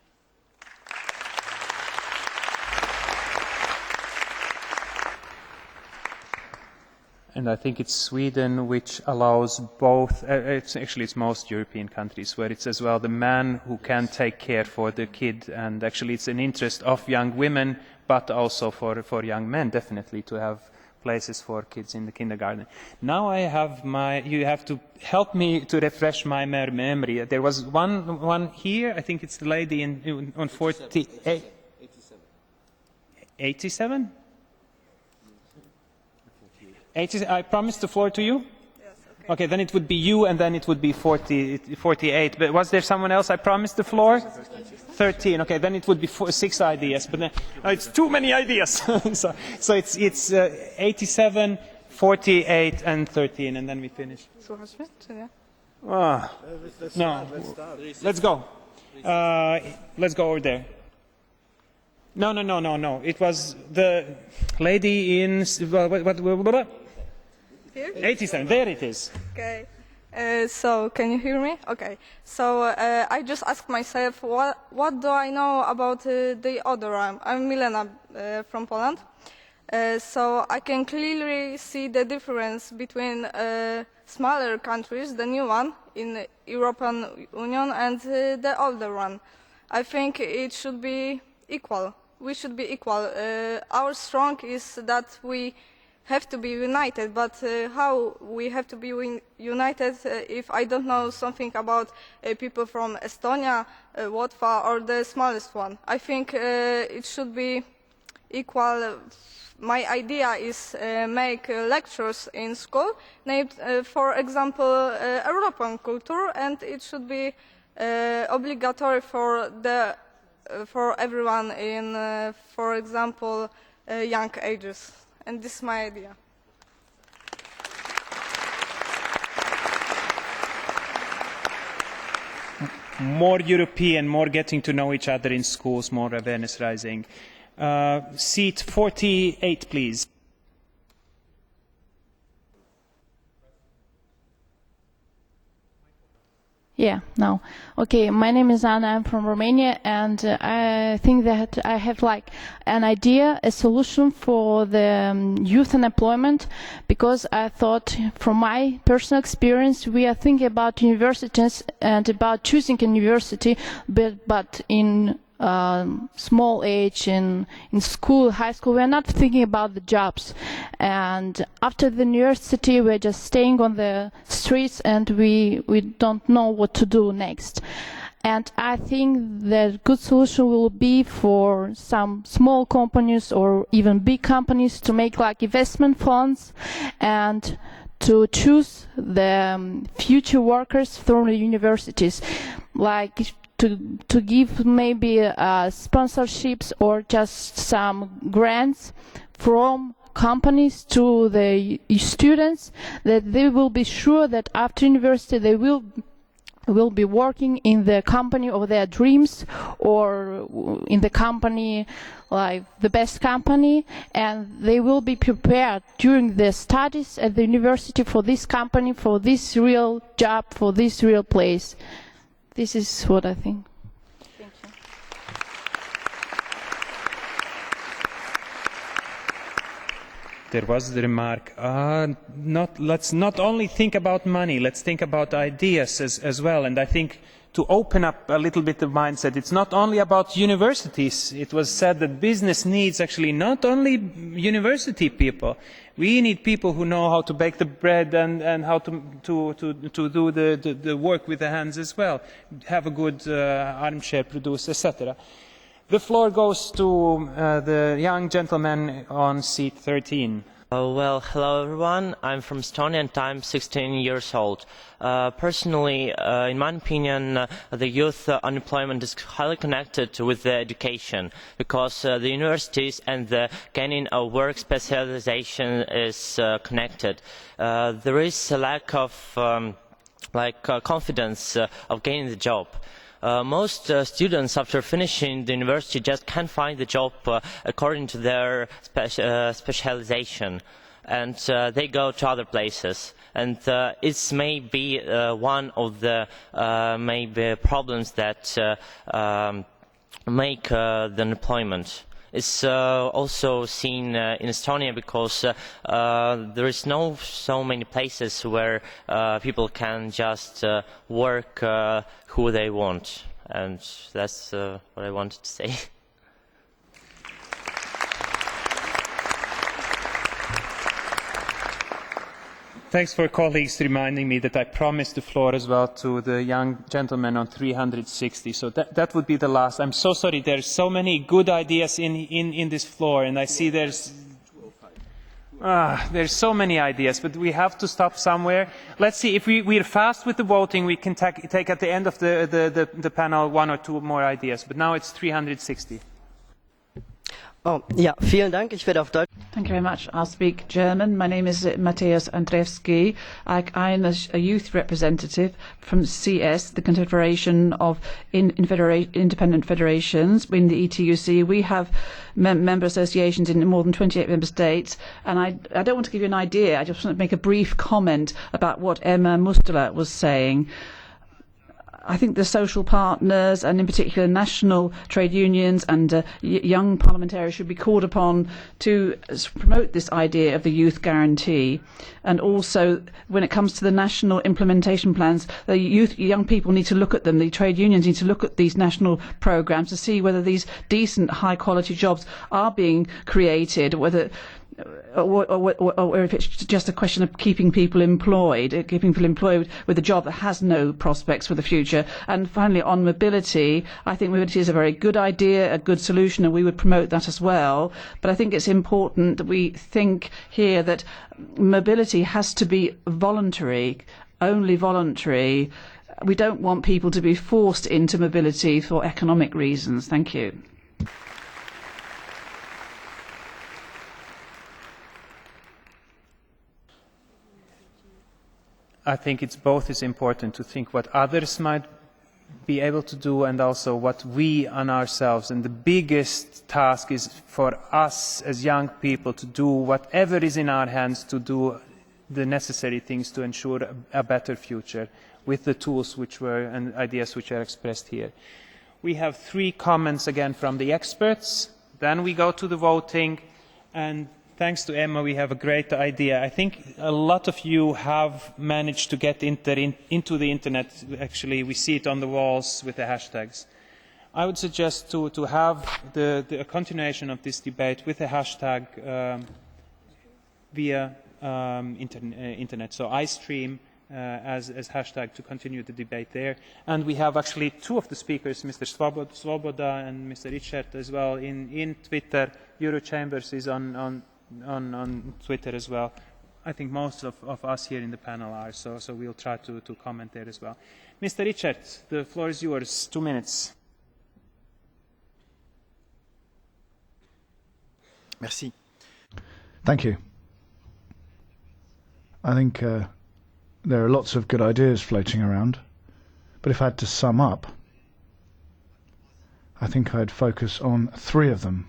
And I think it's Sweden which allows both, it's most European countries where it's as well the man who can take care for the kid, and actually it's an interest of young women, but also for young men, definitely, to have places for kids in the kindergarten. Now I have you have to help me to refresh my memory. There was one here, I think it's the lady on 48. 87? I promised the floor to you? Yes, okay, then it would be you, and then it would be 48. But was there someone else I promised the floor? 13. Okay, then it would be 6 ideas. But then, it's too many ideas. so it's 87, 48, and 13, and then we finish. No, let's go. Let's go over there. No. It was the lady in what? Here? 87. There it is. Okay. So can you hear me? Okay. So I just asked myself, what do I know about the other arm? I'm Milena from Poland. So I can clearly see the difference between smaller countries, the new one in the European Union, and the older one. I think it should be equal. We should be equal. Our strength is that we have to be united, but how we have to be united if I don't know something about people from Estonia, Łotwa, or the smallest one? I think it should be equal. My idea is make lectures in school named, for example, European culture, and it should be obligatory for everyone in, for example, young ages. And this is my idea. More European, more getting to know each other in schools, more awareness raising. Seat 48, please. Yeah, no. Okay, my name is Anna, I'm from Romania, and I think that I have like an idea, a solution for the youth unemployment, because I thought from my personal experience we are thinking about universities and about choosing a university, but in small age in school, high school, we are not thinking about the jobs, and after the university we are just staying on the streets and we don't know what to do next. And I think that good solution will be for some small companies or even big companies to make like investment funds and to choose the future workers from the universities, like to give maybe sponsorships or just some grants from companies to the students, that they will be sure that after university they will be working in the company of their dreams or in the company, like the best company, and they will be prepared during their studies at the university for this company, for this real job, for this real place. This is what I think. Thank you. There was the remark, let's not only think about money, let's think about ideas as well. And I think to open up a little bit the mindset, it's not only about universities. It was said that business needs actually not only university people. We need people who know how to bake the bread and how to do the work with the hands as well, have a good armchair producer, etc. The floor goes to the young gentleman on seat 13. Well, hello everyone. I'm from Estonia and I'm 16 years old. Personally, in my opinion, the youth unemployment is highly connected with the education, because the universities and the gaining of work specialization is connected. There is a lack of confidence of gaining the job. Most students, after finishing the university, just can't find the job according to their specialization, and they go to other places. And it's maybe one of the maybe problems that make the unemployment. It's also seen in Estonia because there is no so many places where people can just work who they want, and that's what I wanted to say. Thanks for colleagues reminding me that I promised the floor as well to the young gentleman on 360. So that would be the last. I'm so sorry. There's so many good ideas in this floor, and I see there's so many ideas, but we have to stop somewhere. Let's see if we're fast with the voting. We can take at the end of the panel one or two more ideas. But now it's 360. Oh, ja, vielen Dank. Ich werde auf Deutsch. Thank you very much. I'll speak German. My name is Mateusz Andrzejewski. I'm a youth representative from CS, the Confederation of Independent Federations. In the ETUC, we have member associations in more than 28 member states. And I don't want to give you an idea. I just want to make a brief comment about what Emma Mustela was saying. I think the social partners, and in particular national trade unions and young parliamentarians, should be called upon to promote this idea of the youth guarantee. And also, when it comes to the national implementation plans, the young people need to look at them. The trade unions need to look at these national programmes to see whether these decent, high-quality jobs are being created, whether or if it's just a question of keeping people employed with a job that has no prospects for the future. And finally, on mobility, I think mobility is a very good idea, a good solution, and we would promote that as well. But I think it's important that we think here that mobility has to be voluntary, only voluntary. We don't want people to be forced into mobility for economic reasons. Thank you. I think it's both is important to think what others might be able to do and also what we on ourselves. And the biggest task is for us as young people to do whatever is in our hands to do the necessary things to ensure a better future with the tools which were and ideas which are expressed here. We have 3 comments again from the experts. Then we go to the voting, and thanks to Emma, we have a great idea. I think a lot of you have managed to get into the internet. Actually, we see it on the walls with the hashtags. I would suggest to have a continuation of this debate with a hashtag via internet. So iStream as hashtag to continue the debate there. And we have actually 2 of the speakers, Mr. Swoboda and Mr. Richard as well, in Twitter. Eurochambers is on Twitter as well. I think most of us here in the panel are, so we'll try to comment there as well. Mr. Richard, the floor is yours. 2 minutes. Merci. Thank you. I think there are lots of good ideas floating around, but if I had to sum up, I think I'd focus on 3 of them.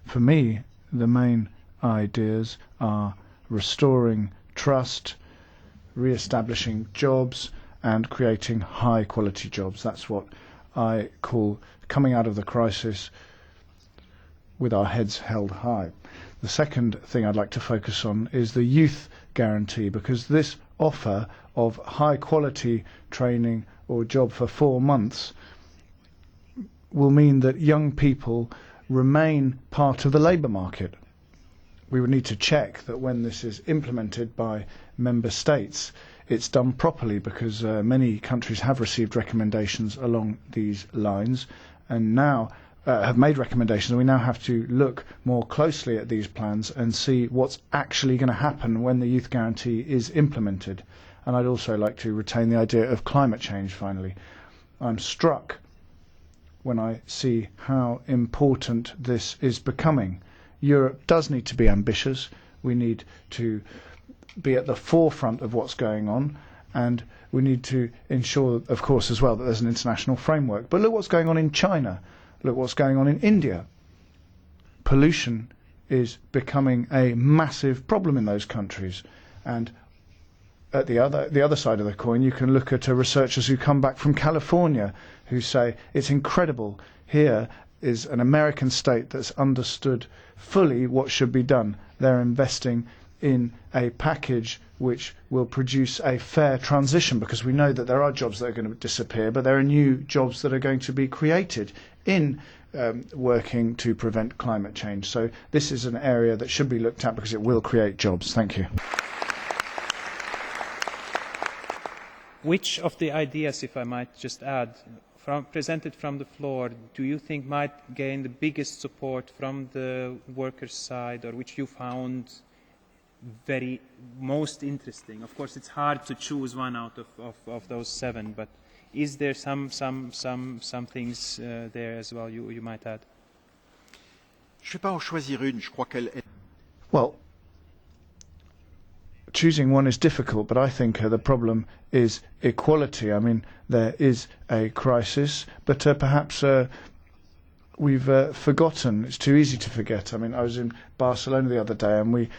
For me, the main ideas are restoring trust, re-establishing jobs, and creating high-quality jobs. That's what I call coming out of the crisis with our heads held high. The second thing I'd like to focus on is the youth guarantee, because this offer of high-quality training or job for 4 months will mean that young people remain part of the labour market. We would need to check that when this is implemented by member states, it's done properly, because many countries have received recommendations along these lines and now have made recommendations, and we now have to look more closely at these plans and see what's actually going to happen when the youth guarantee is implemented. And I'd also like to retain the idea of climate change finally. I'm struck when I see how important this is becoming. Europe does need to be ambitious. We need to be at the forefront of what's going on, and we need to ensure, of course, as well, that there's an international framework. But look what's going on in China. Look what's going on in India. Pollution is becoming a massive problem in those countries. And at the other side of the coin, you can look at researchers who come back from California who say it's incredible. Here is an American state that's understood fully what should be done. They're investing in a package which will produce a fair transition, because we know that there are jobs that are going to disappear, but there are new jobs that are going to be created in working to prevent climate change. So this is an area that should be looked at because it will create jobs. Thank you. Which of the ideas, if I might just add, presented from the floor, do you think might gain the biggest support from the workers' side, or which you found most interesting? Of course, it's hard to choose one out of those 7, but is there some things there as well you might add? Je ne vais pas en choisir une, je crois qu'elle est... Well, choosing one is difficult, but I think the problem is equality. I mean, there is a crisis, but perhaps we've forgotten. It's too easy to forget. I mean, I was in Barcelona the other day and we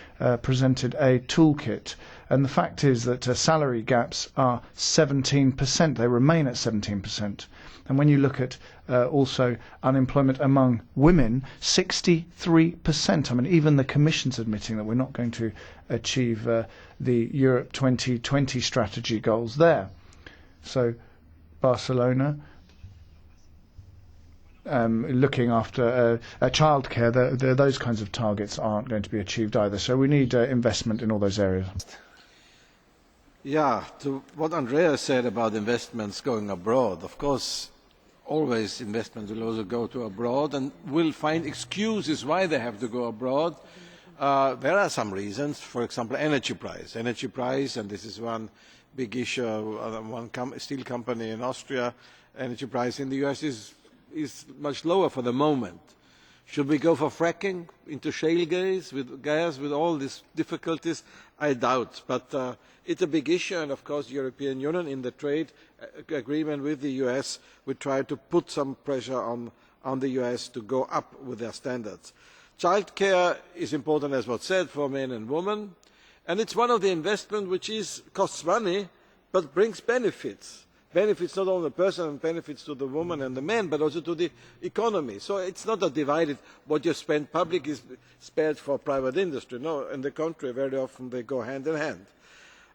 presented a toolkit. And the fact is that salary gaps are 17%. They remain at 17%. And when you look at also unemployment among women, 63%. I mean, even the Commission's admitting that we're not going to achieve the Europe 2020 strategy goals there. So Barcelona, looking after childcare, those kinds of targets aren't going to be achieved either. So we need investment in all those areas. Yeah, to what Andrea said about investments going abroad, of course, always investments will also go to abroad and will find excuses why they have to go abroad. There are some reasons, for example, energy price. Energy price, and this is one big issue, one steel company in Austria, energy price in the US is much lower for the moment. Should we go for fracking into shale gas with all these difficulties? I doubt, but it's a big issue, and of course the European Union in the trade agreement with the US will try to put some pressure on the US to go up with their standards. Childcare is important, as was said, for men and women, and it's one of the investments which costs money but brings benefits. Benefits not only to the person, benefits to the woman and the man, but also to the economy. So it's not a divided, what you spend public is spared for private industry. No, on the contrary, very often they go hand in hand.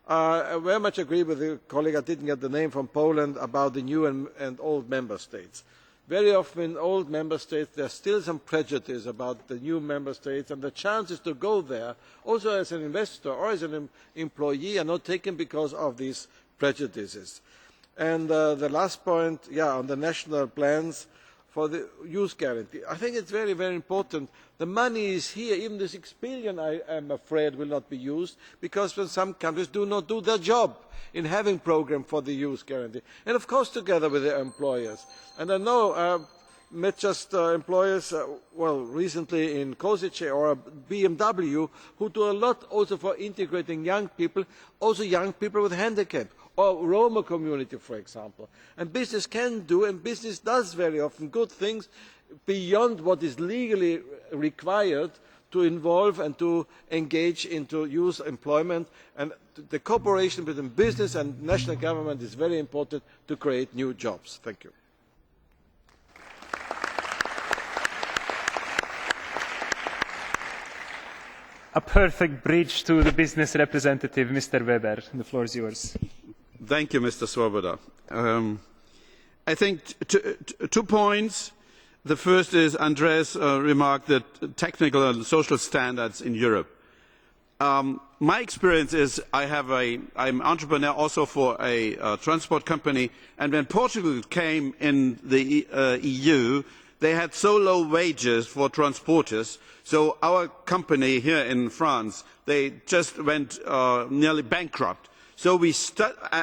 I very much agree with the colleague, I didn't get the name, from Poland, about the new and old member states. Very often in old member states there is still some prejudice about the new member states, and the chances to go there, also as an investor or as an employee, are not taken because of these prejudices. And the last point, on the national plans for the youth guarantee. I think it's very, very important. The money is here. Even the 6 billion, I am afraid, will not be used because some countries do not do their job in having a programme for the youth guarantee. And of course together with their employers. And I know met just employers, recently in Košice or BMW, who do a lot also for integrating young people, also young people with handicap, or Roma community, for example. And business can do, and business does very often, good things beyond what is legally required to involve and to engage into youth employment. And the cooperation between business and national government is very important to create new jobs. Thank you. A perfect bridge to the business representative, Mr. Weber. The floor is yours. Thank you, Mr. Swoboda. I think 2 points. The first is Andreas remarked that technical and social standards in Europe. My experience is I'm an entrepreneur also for a transport company, and when Portugal came in the EU, they had so low wages for transporters, so our company here in France, they just went nearly bankrupt. So we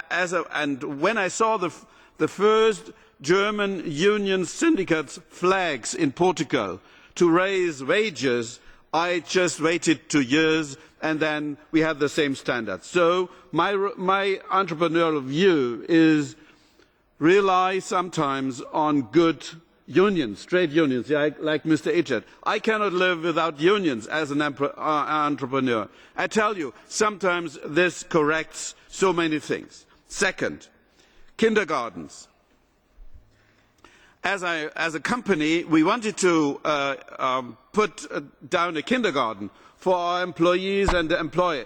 and when I saw the first German union syndicates flags in Portugal to raise wages, I just waited 2 years and then we had the same standards. So my entrepreneurial view is rely sometimes on good unions, trade unions, like Mr. Ichet. I cannot live without unions as an entrepreneur. I tell you, sometimes this corrects so many things. Second, kindergartens. As a company, we wanted to put down a kindergarten for our employees and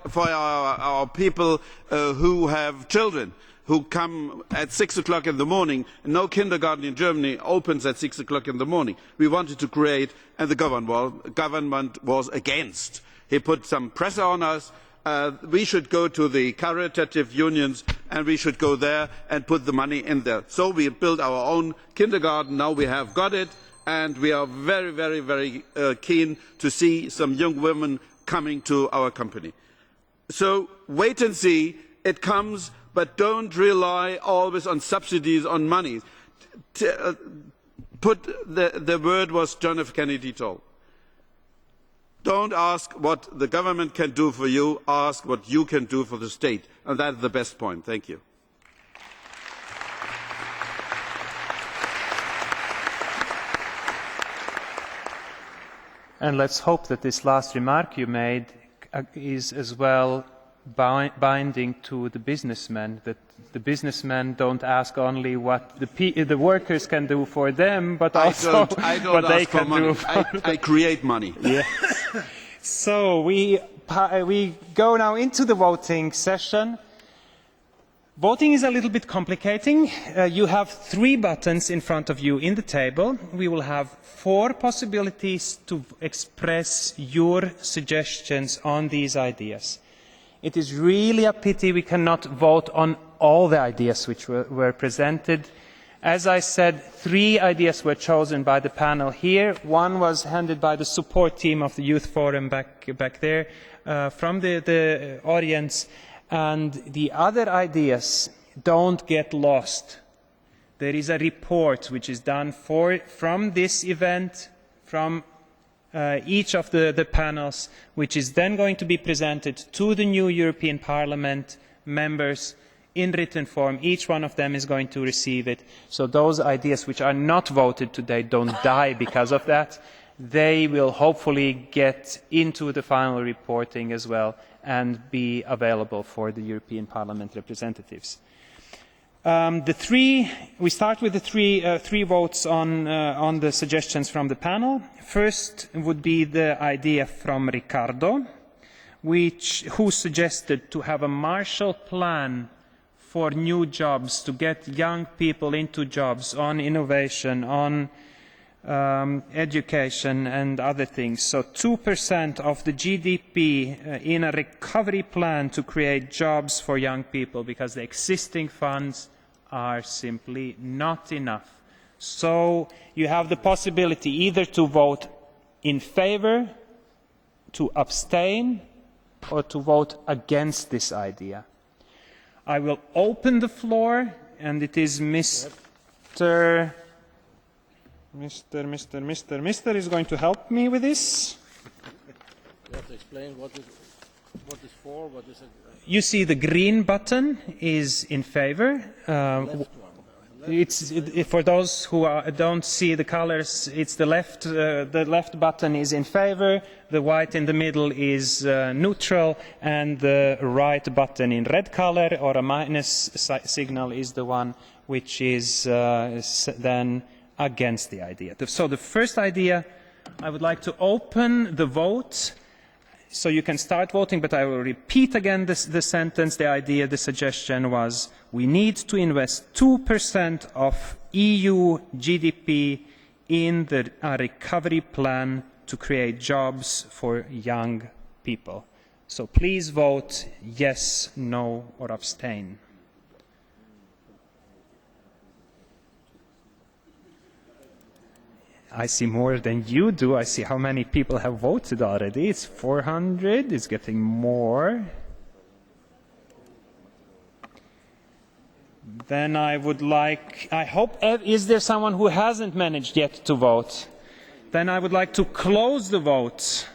for our people who have children, who come at 6 o'clock in the morning. No kindergarten in Germany opens at 6 o'clock in the morning. We wanted to create, and the government was against. He put some pressure on us. We should go to the caritative unions and we should go there and put the money in there. So we built our own kindergarten. Now we have got it, and we are very, very, very keen to see some young women coming to our company. So wait and see. It comes, but don't rely always on subsidies, on money. The word was John F. Kennedy told. Don't ask what the government can do for you, ask what you can do for the state. And that's the best point. Thank you. And let's hope that this last remark you made is as well binding to the businessmen, that the businessmen don't ask only what the workers can do for them, but also I don't what they ask for can money. do for I create money. Yes. So we go now into the voting session. Voting is a little bit complicating. You have 3 buttons in front of you in the table. We will have 4 possibilities to express your suggestions on these ideas. It is really a pity we cannot vote on all the ideas which were presented. As I said, 3 ideas were chosen by the panel here. 1 was handed by the support team of the Youth Forum back there from the audience. And the other ideas don't get lost. There is a report which is done from this event, from each of the panels, which is then going to be presented to the new European Parliament members in written form. Each one of them is going to receive it. So those ideas which are not voted today don't die because of that. They will hopefully get into the final reporting as well and be available for the European Parliament representatives. We start with the three votes on the suggestions from the panel. First would be the idea from Ricardo, who suggested to have a Marshall Plan for new jobs, to get young people into jobs, on innovation, on education and other things. So 2% of the GDP in a recovery plan to create jobs for young people, because the existing funds are simply not enough. So you have the possibility either to vote in favour, to abstain, or to vote against this idea. I will open the floor, and it is Mr. is going to help me with this. You have to explain what is for, what is. You see the green button is in favour. For those who don't see the colours, it's the left. The left button is in favour, the white in the middle is neutral, and the right button in red colour or a minus signal is the one which is then against the idea. So the first idea, I would like to open the vote so you can start voting, but I will repeat again the sentence. The idea, the suggestion was we need to invest 2% of EU GDP in a recovery plan to create jobs for young people. So please vote yes, no or abstain. I see more than you do. I see how many people have voted already. It's 400. It's getting more. Then I hope, is there someone who hasn't managed yet to vote? Then I would like to close the vote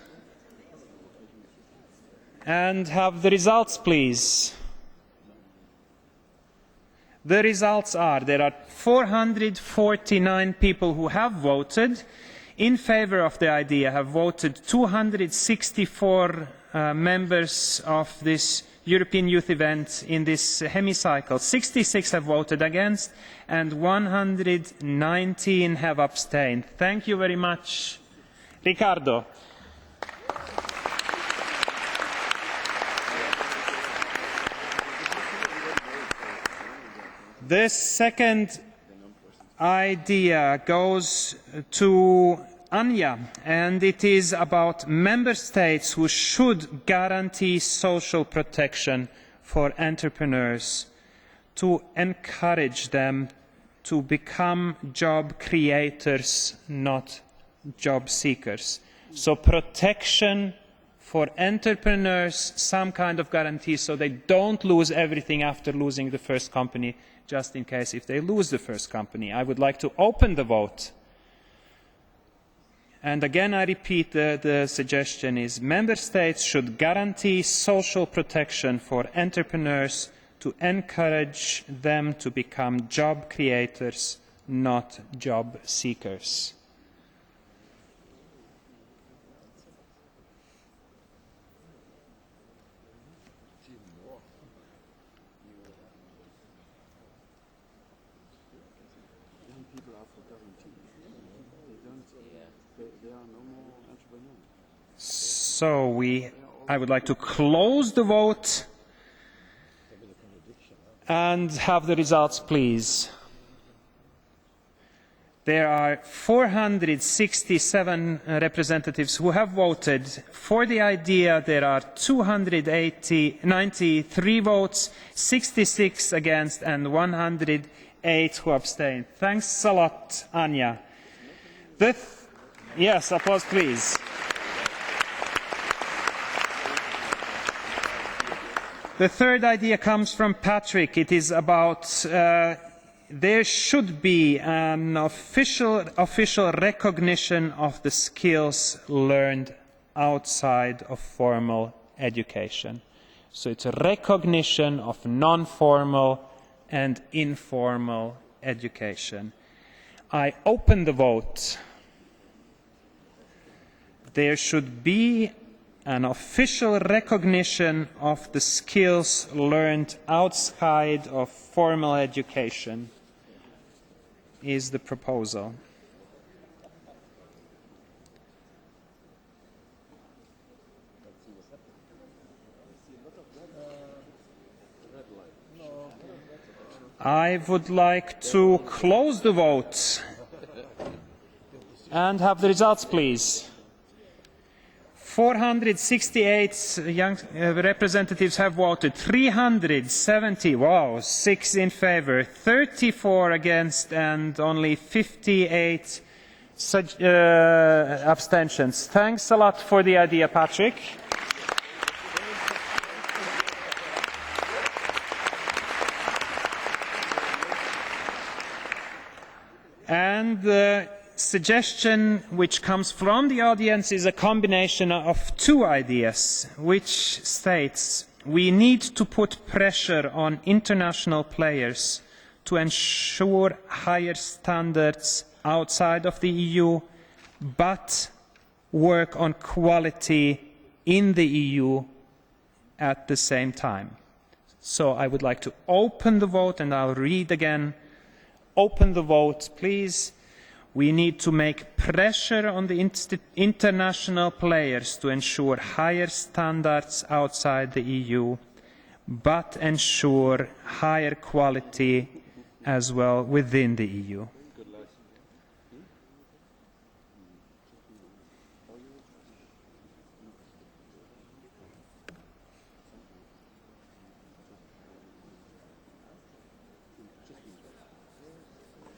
and have the results, please. The results are, there are 449 people who have voted. In favour of the idea have voted 264 members of this European Youth event in this hemicycle. 66 have voted against and 119 have abstained. Thank you very much. Ricardo. The second idea goes to Anja, and it is about member states who should guarantee social protection for entrepreneurs to encourage them to become job creators, not job seekers. So protection for entrepreneurs, some kind of guarantee so they don't lose everything after losing the first company, just in case if they lose the first company. I would like to open the vote And again, I repeat, the suggestion is member states should guarantee social protection for entrepreneurs to encourage them to become job creators, not job seekers. So I would like to close the vote and have the results, please. There are 467 representatives who have voted for the idea. There are 293 votes, 66 against, and 108 who abstained. Thanks a lot, Anja. Yes, applause, please. The third idea comes from Patrick. It is about there should be an official recognition of the skills learned outside of formal education. So it's a recognition of non-formal and informal education. I open the vote. There should be an official recognition of the skills learned outside of formal education is the proposal. I would like to close the vote and have the results, please. 468 young representatives have voted, 370, wow, 6 in favour, 34 against, and only 58 abstentions. Thanks a lot for the idea, Patrick. And the suggestion which comes from the audience is a combination of two ideas, which states we need to put pressure on international players to ensure higher standards outside of the EU, but work on quality in the EU at the same time. So I would like to open the vote, and I'll read again. Open the vote, please. We need to make pressure on the international players to ensure higher standards outside the EU, but ensure higher quality as well within the EU.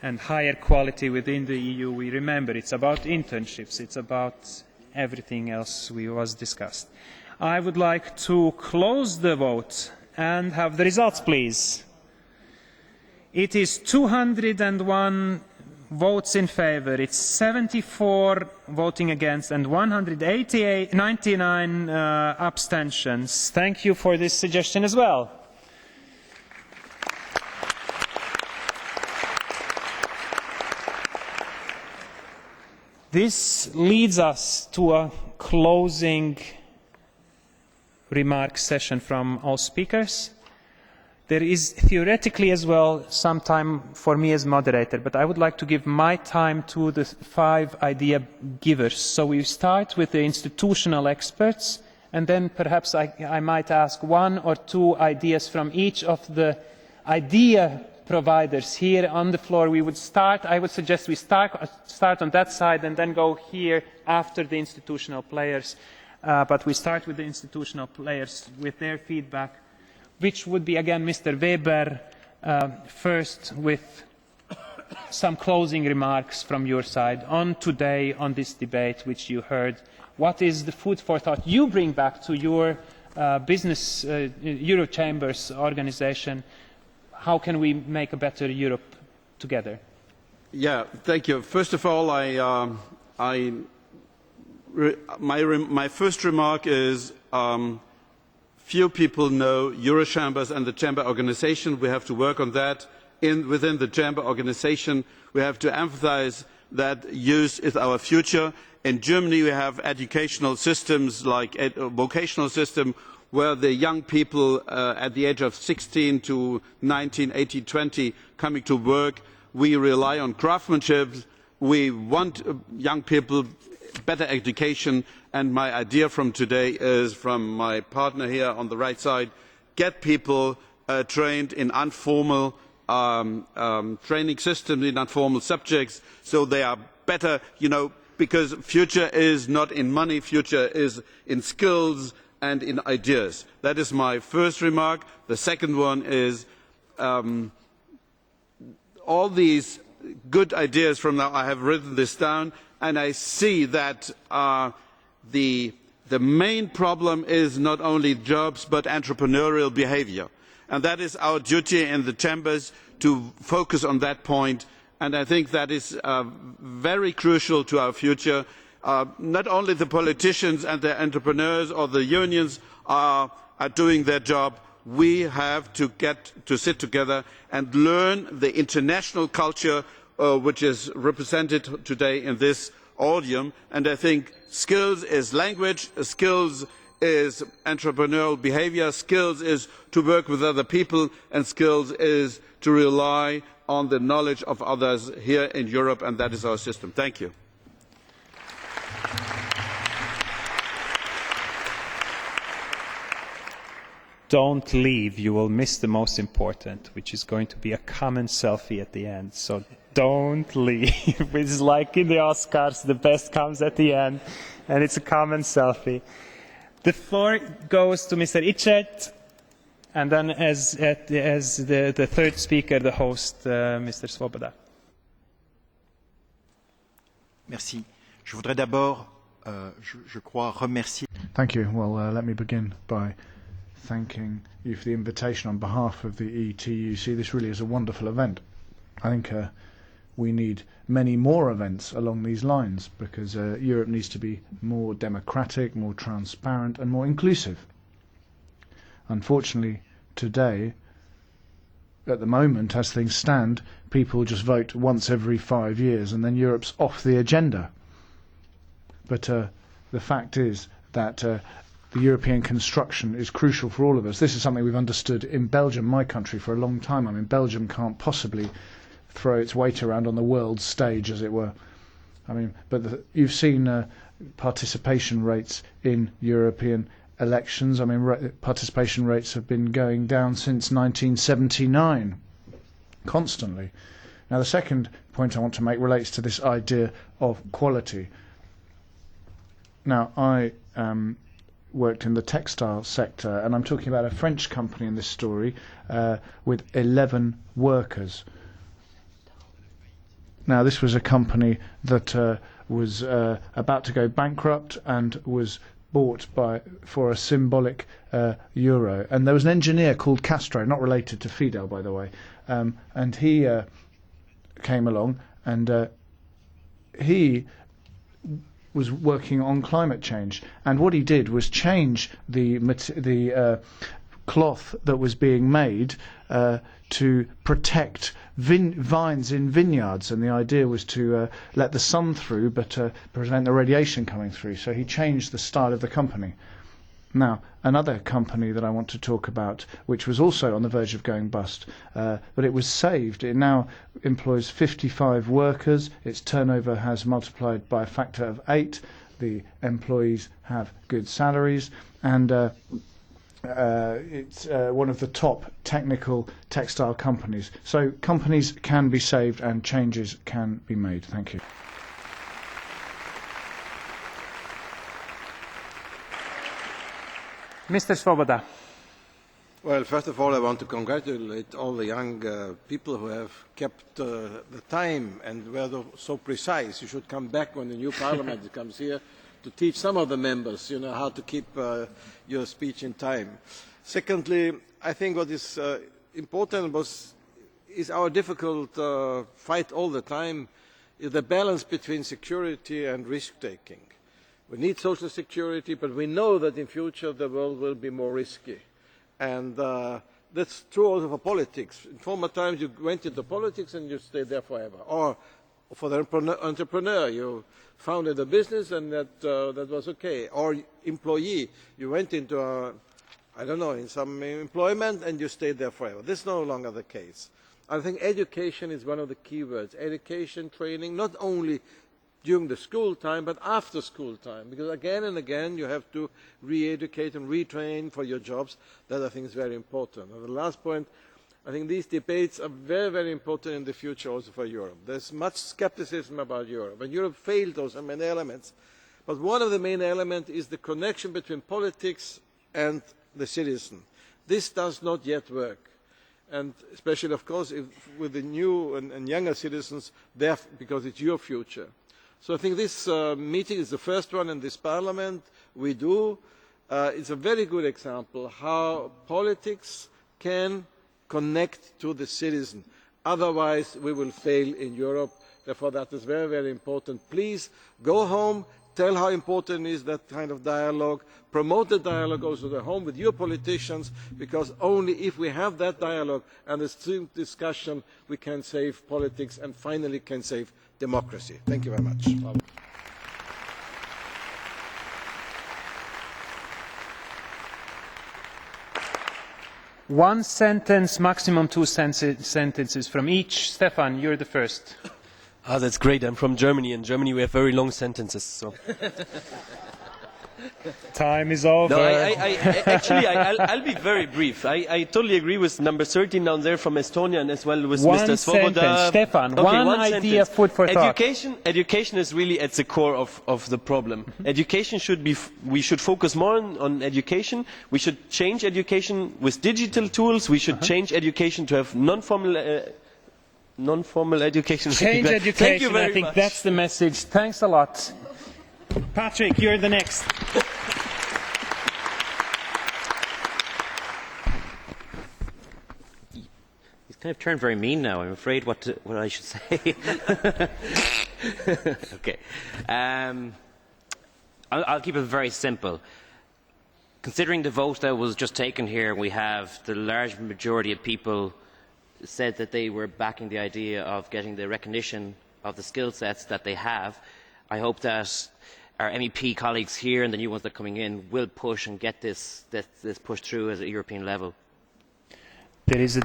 And higher quality within the EU, we remember, it's about internships, it's about everything else we was discussed. I would like to close the vote and have the results, please. It is 201 votes in favour, it's 74 voting against, and 199 abstentions. Thank you for this suggestion as well. This leads us to a closing remark session from all speakers. There is theoretically as well some time for me as moderator, but I would like to give my time to the 5 idea givers. So we start with the institutional experts, and then perhaps I might ask 1 or 2 ideas from each of the idea providers here on the floor. We would start, I would suggest we start on that side and then go here after the institutional players. But we start with the institutional players with their feedback, which would be again Mr. Weber first with some closing remarks from your side on today, on this debate which you heard. What is the food for thought you bring back to your business Eurochambers organization? How can we make a better Europe together? Yeah, thank you. First of all, I my first remark is few people know Eurochambers and the Chamber organisation. We have to work on that. Within the Chamber organisation, we have to emphasise that youth is our future. In Germany, we have educational systems like a vocational system where the young people at the age of 16 to 19, 18, 20 coming to work. We rely on craftsmanship. We want young people better education, and my idea from today is from my partner here on the right side: get people trained in informal training systems, in informal subjects, so they are better, because future is not in money, future is in skills and in ideas. That is my first remark. The second one is all these good ideas from now, I have written this down, and I see that the main problem is not only jobs but entrepreneurial behaviour. And that is our duty in the chambers to focus on that point, and I think that is very crucial to our future. Not only the politicians and the entrepreneurs or the unions are doing their job, we have to get to sit together and learn the international culture which is represented today in this audience. And I think skills is language, skills is entrepreneurial behaviour, skills is to work with other people, and skills is to rely on the knowledge of others here in Europe, and that is our system. Thank you. Don't leave, you will miss the most important, which is going to be a common selfie at the end. So don't leave. It's like in the Oscars, the best comes at the end, and it's a common selfie. The floor goes to Mr. Ichet, and then as the third speaker, the host, Mr. Svoboda. Merci. Je voudrais d'abord, je crois, remercier. Thank you. Well, let me begin by thanking you for the invitation on behalf of the ETUC. This really is a wonderful event. I think we need many more events along these lines, because Europe needs to be more democratic, more transparent and more inclusive. Unfortunately, today, at the moment, as things stand, people just vote once every 5 years and then Europe's off the agenda. But the fact is that the European construction is crucial for all of us. This is something we've understood in Belgium, my country, for a long time. I mean, Belgium can't possibly throw its weight around on the world stage, as it were. I mean, but you've seen participation rates in European elections. I mean, participation rates have been going down since 1979, constantly. Now, the second point I want to make relates to this idea of quality. Now, I worked in the textile sector, and I'm talking about a French company in this story with 11 workers. Now, this was a company that was about to go bankrupt and was bought for a symbolic euro. And there was an engineer called Castro, not related to Fidel, by the way, and he came along, and he was working on climate change. And what he did was change the cloth that was being made to protect vines in vineyards, and the idea was to let the sun through but prevent the radiation coming through. So he changed the style of the company. Now, another company that I want to talk about, which was also on the verge of going bust, but it was saved. It now employs 55 workers. Its turnover has multiplied by a factor of 8. The employees have good salaries, and it's one of the top technical textile companies. So companies can be saved and changes can be made. Thank you. Mr. Svoboda. Well, first of all, I want to congratulate all the young people who have kept the time and were so precise. You should come back when the new parliament comes here to teach some of the members, how to keep your speech in time. Secondly, I think what is important is our difficult fight all the time, is the balance between security and risk-taking. We need social security, but we know that in future the world will be more risky. And that's true also for politics. In former times you went into politics and you stayed there forever. Or for the entrepreneur, you founded a business and that was okay. Or employee, you went into I don't know, in some employment and you stayed there forever. This is no longer the case. I think education is one of the key words. Education, training, not only during the school time but after school time, because again and again you have to re-educate and retrain for your jobs. That I think is very important. And the last point, I think these debates are very, very important in the future also for Europe. There's much skepticism about Europe, and Europe failed those many elements. But one of the main elements is the connection between politics and the citizen. This does not yet work. And especially, of course, with the new and younger citizens, because it's your future. So I think this meeting is the first one in this Parliament we do. It's a very good example how politics can connect to the citizen. Otherwise, we will fail in Europe. Therefore, that is very, very important. Please go home, tell how important is that kind of dialogue, promote the dialogue also at home with your politicians, because only if we have that dialogue and the stream discussion we can save politics and finally can save democracy. Thank you very much. One sentence, maximum two sentences from each. Stefan, you're the first. Ah, that's great. I'm from Germany. In Germany we have very long sentences. So. Time is over. No, I'll be very brief. I totally agree with number 13 down there from Estonia and as well with Mr. Svoboda. Stefan, okay, one idea, food for thought. Education is really at the core of the problem. Education should be, we should focus more on education. We should change education with digital tools. We should change education to have non-formal education. Change education, Thank you very I think much. that's the message. Thanks a lot. Patrick, you're the next. He's kind of turned very mean now. I'm afraid what I should say. Okay. I'll keep it very simple. Considering the vote that was just taken here, we have the large majority of people said that they were backing the idea of getting the recognition of the skill sets that they have. I hope that our MEP colleagues here and the new ones that are coming in will push and get this pushed through at a European level. There is a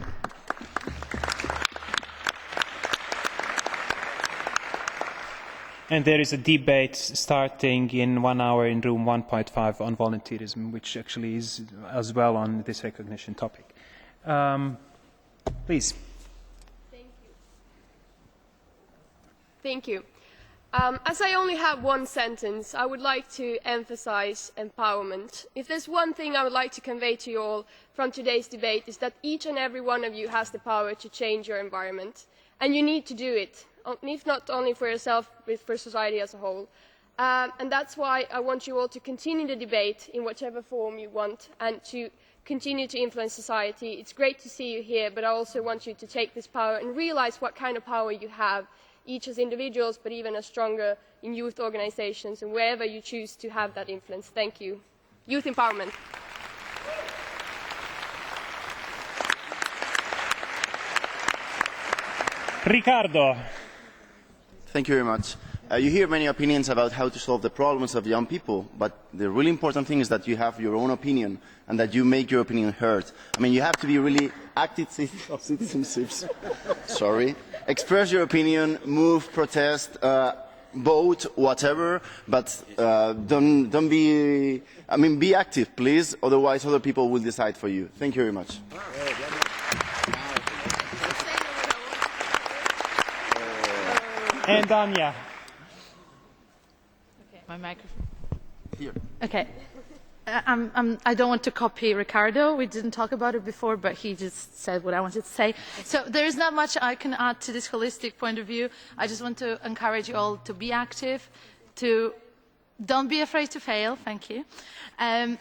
And there is a debate starting in 1 hour in room 1.5 on volunteerism, which actually is as well on this recognition topic. Please. Thank you. As I only have one sentence, I would like to emphasise empowerment. If there's one thing I would like to convey to you all from today's debate, is that each and every one of you has the power to change your environment, and you need to do it, if not only for yourself, but for society as a whole. And that's why I want you all to continue the debate in whichever form you want, and to continue to influence society. It's great to see you here, but I also want you to take this power and realise what kind of power you have, each as individuals, but even as stronger in youth organisations and wherever you choose to have that influence. Thank you. Youth empowerment. Ricardo. Thank you very much. You hear many opinions about how to solve the problems of young people, but the really important thing is that you have your own opinion and that you make your opinion heard. I mean, you have to be really active citizens. Sorry. Express your opinion, move, protest, vote, whatever, but don't be... I mean, be active, please, otherwise other people will decide for you. Thank you very much. And Anya. My microphone. Here. Okay. I don't want to copy Ricardo. We didn't talk about it before, but he just said what I wanted to say. So there is not much I can add to this holistic point of view. I just want to encourage you all to be active, to don't be afraid to fail. Thank you.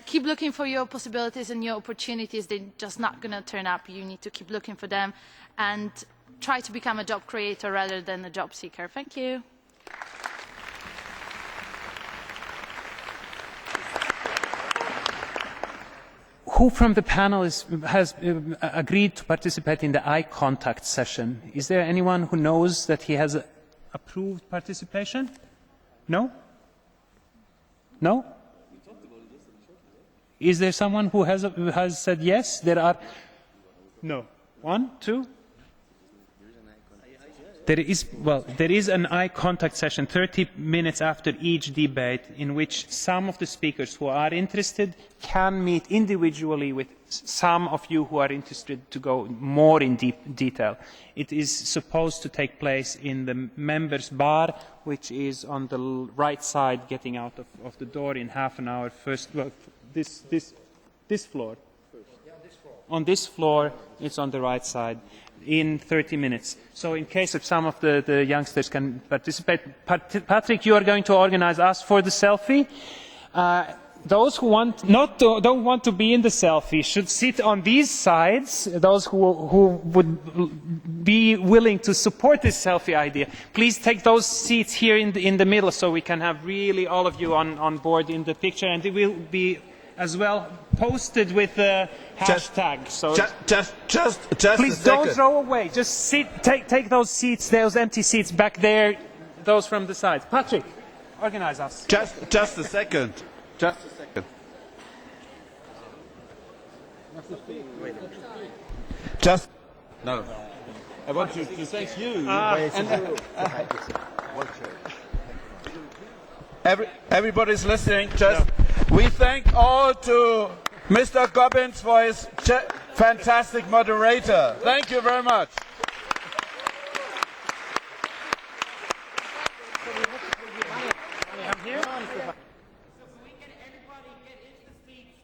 Keep looking for your possibilities and your opportunities. They're just not going to turn up. You need to keep looking for them and try to become a job creator rather than a job seeker. Thank you. Who from the panel has agreed to participate in the eye contact session? Is there anyone who knows that he has approved participation? No? No? Is there someone who has said yes? There are... No. 1, 2? There is an eye contact session 30 minutes after each debate in which some of the speakers who are interested can meet individually with some of you who are interested to go more in detail. It is supposed to take place in the members' bar, which is on the right side getting out of the door in half an hour. First, well, this floor. On this floor, it's on the right side. In 30 minutes. So in case of some of the youngsters can participate, Patrick, you are going to organize us for the selfie. Those who don't want to be in the selfie should sit on these sides. Those who would be willing to support this selfie idea, please take those seats here in the middle so we can have really all of you on board in the picture, and it will be as well posted with the hashtag. So just please don't throw away. Just sit. Take those seats, those empty seats back there. Those from the sides. Patrick, organize us. Just a second. Just a second. Just. No. I want to thank you. Everybody's listening. We thank all to Mr. Gobbins for his fantastic moderator. Thank you very much.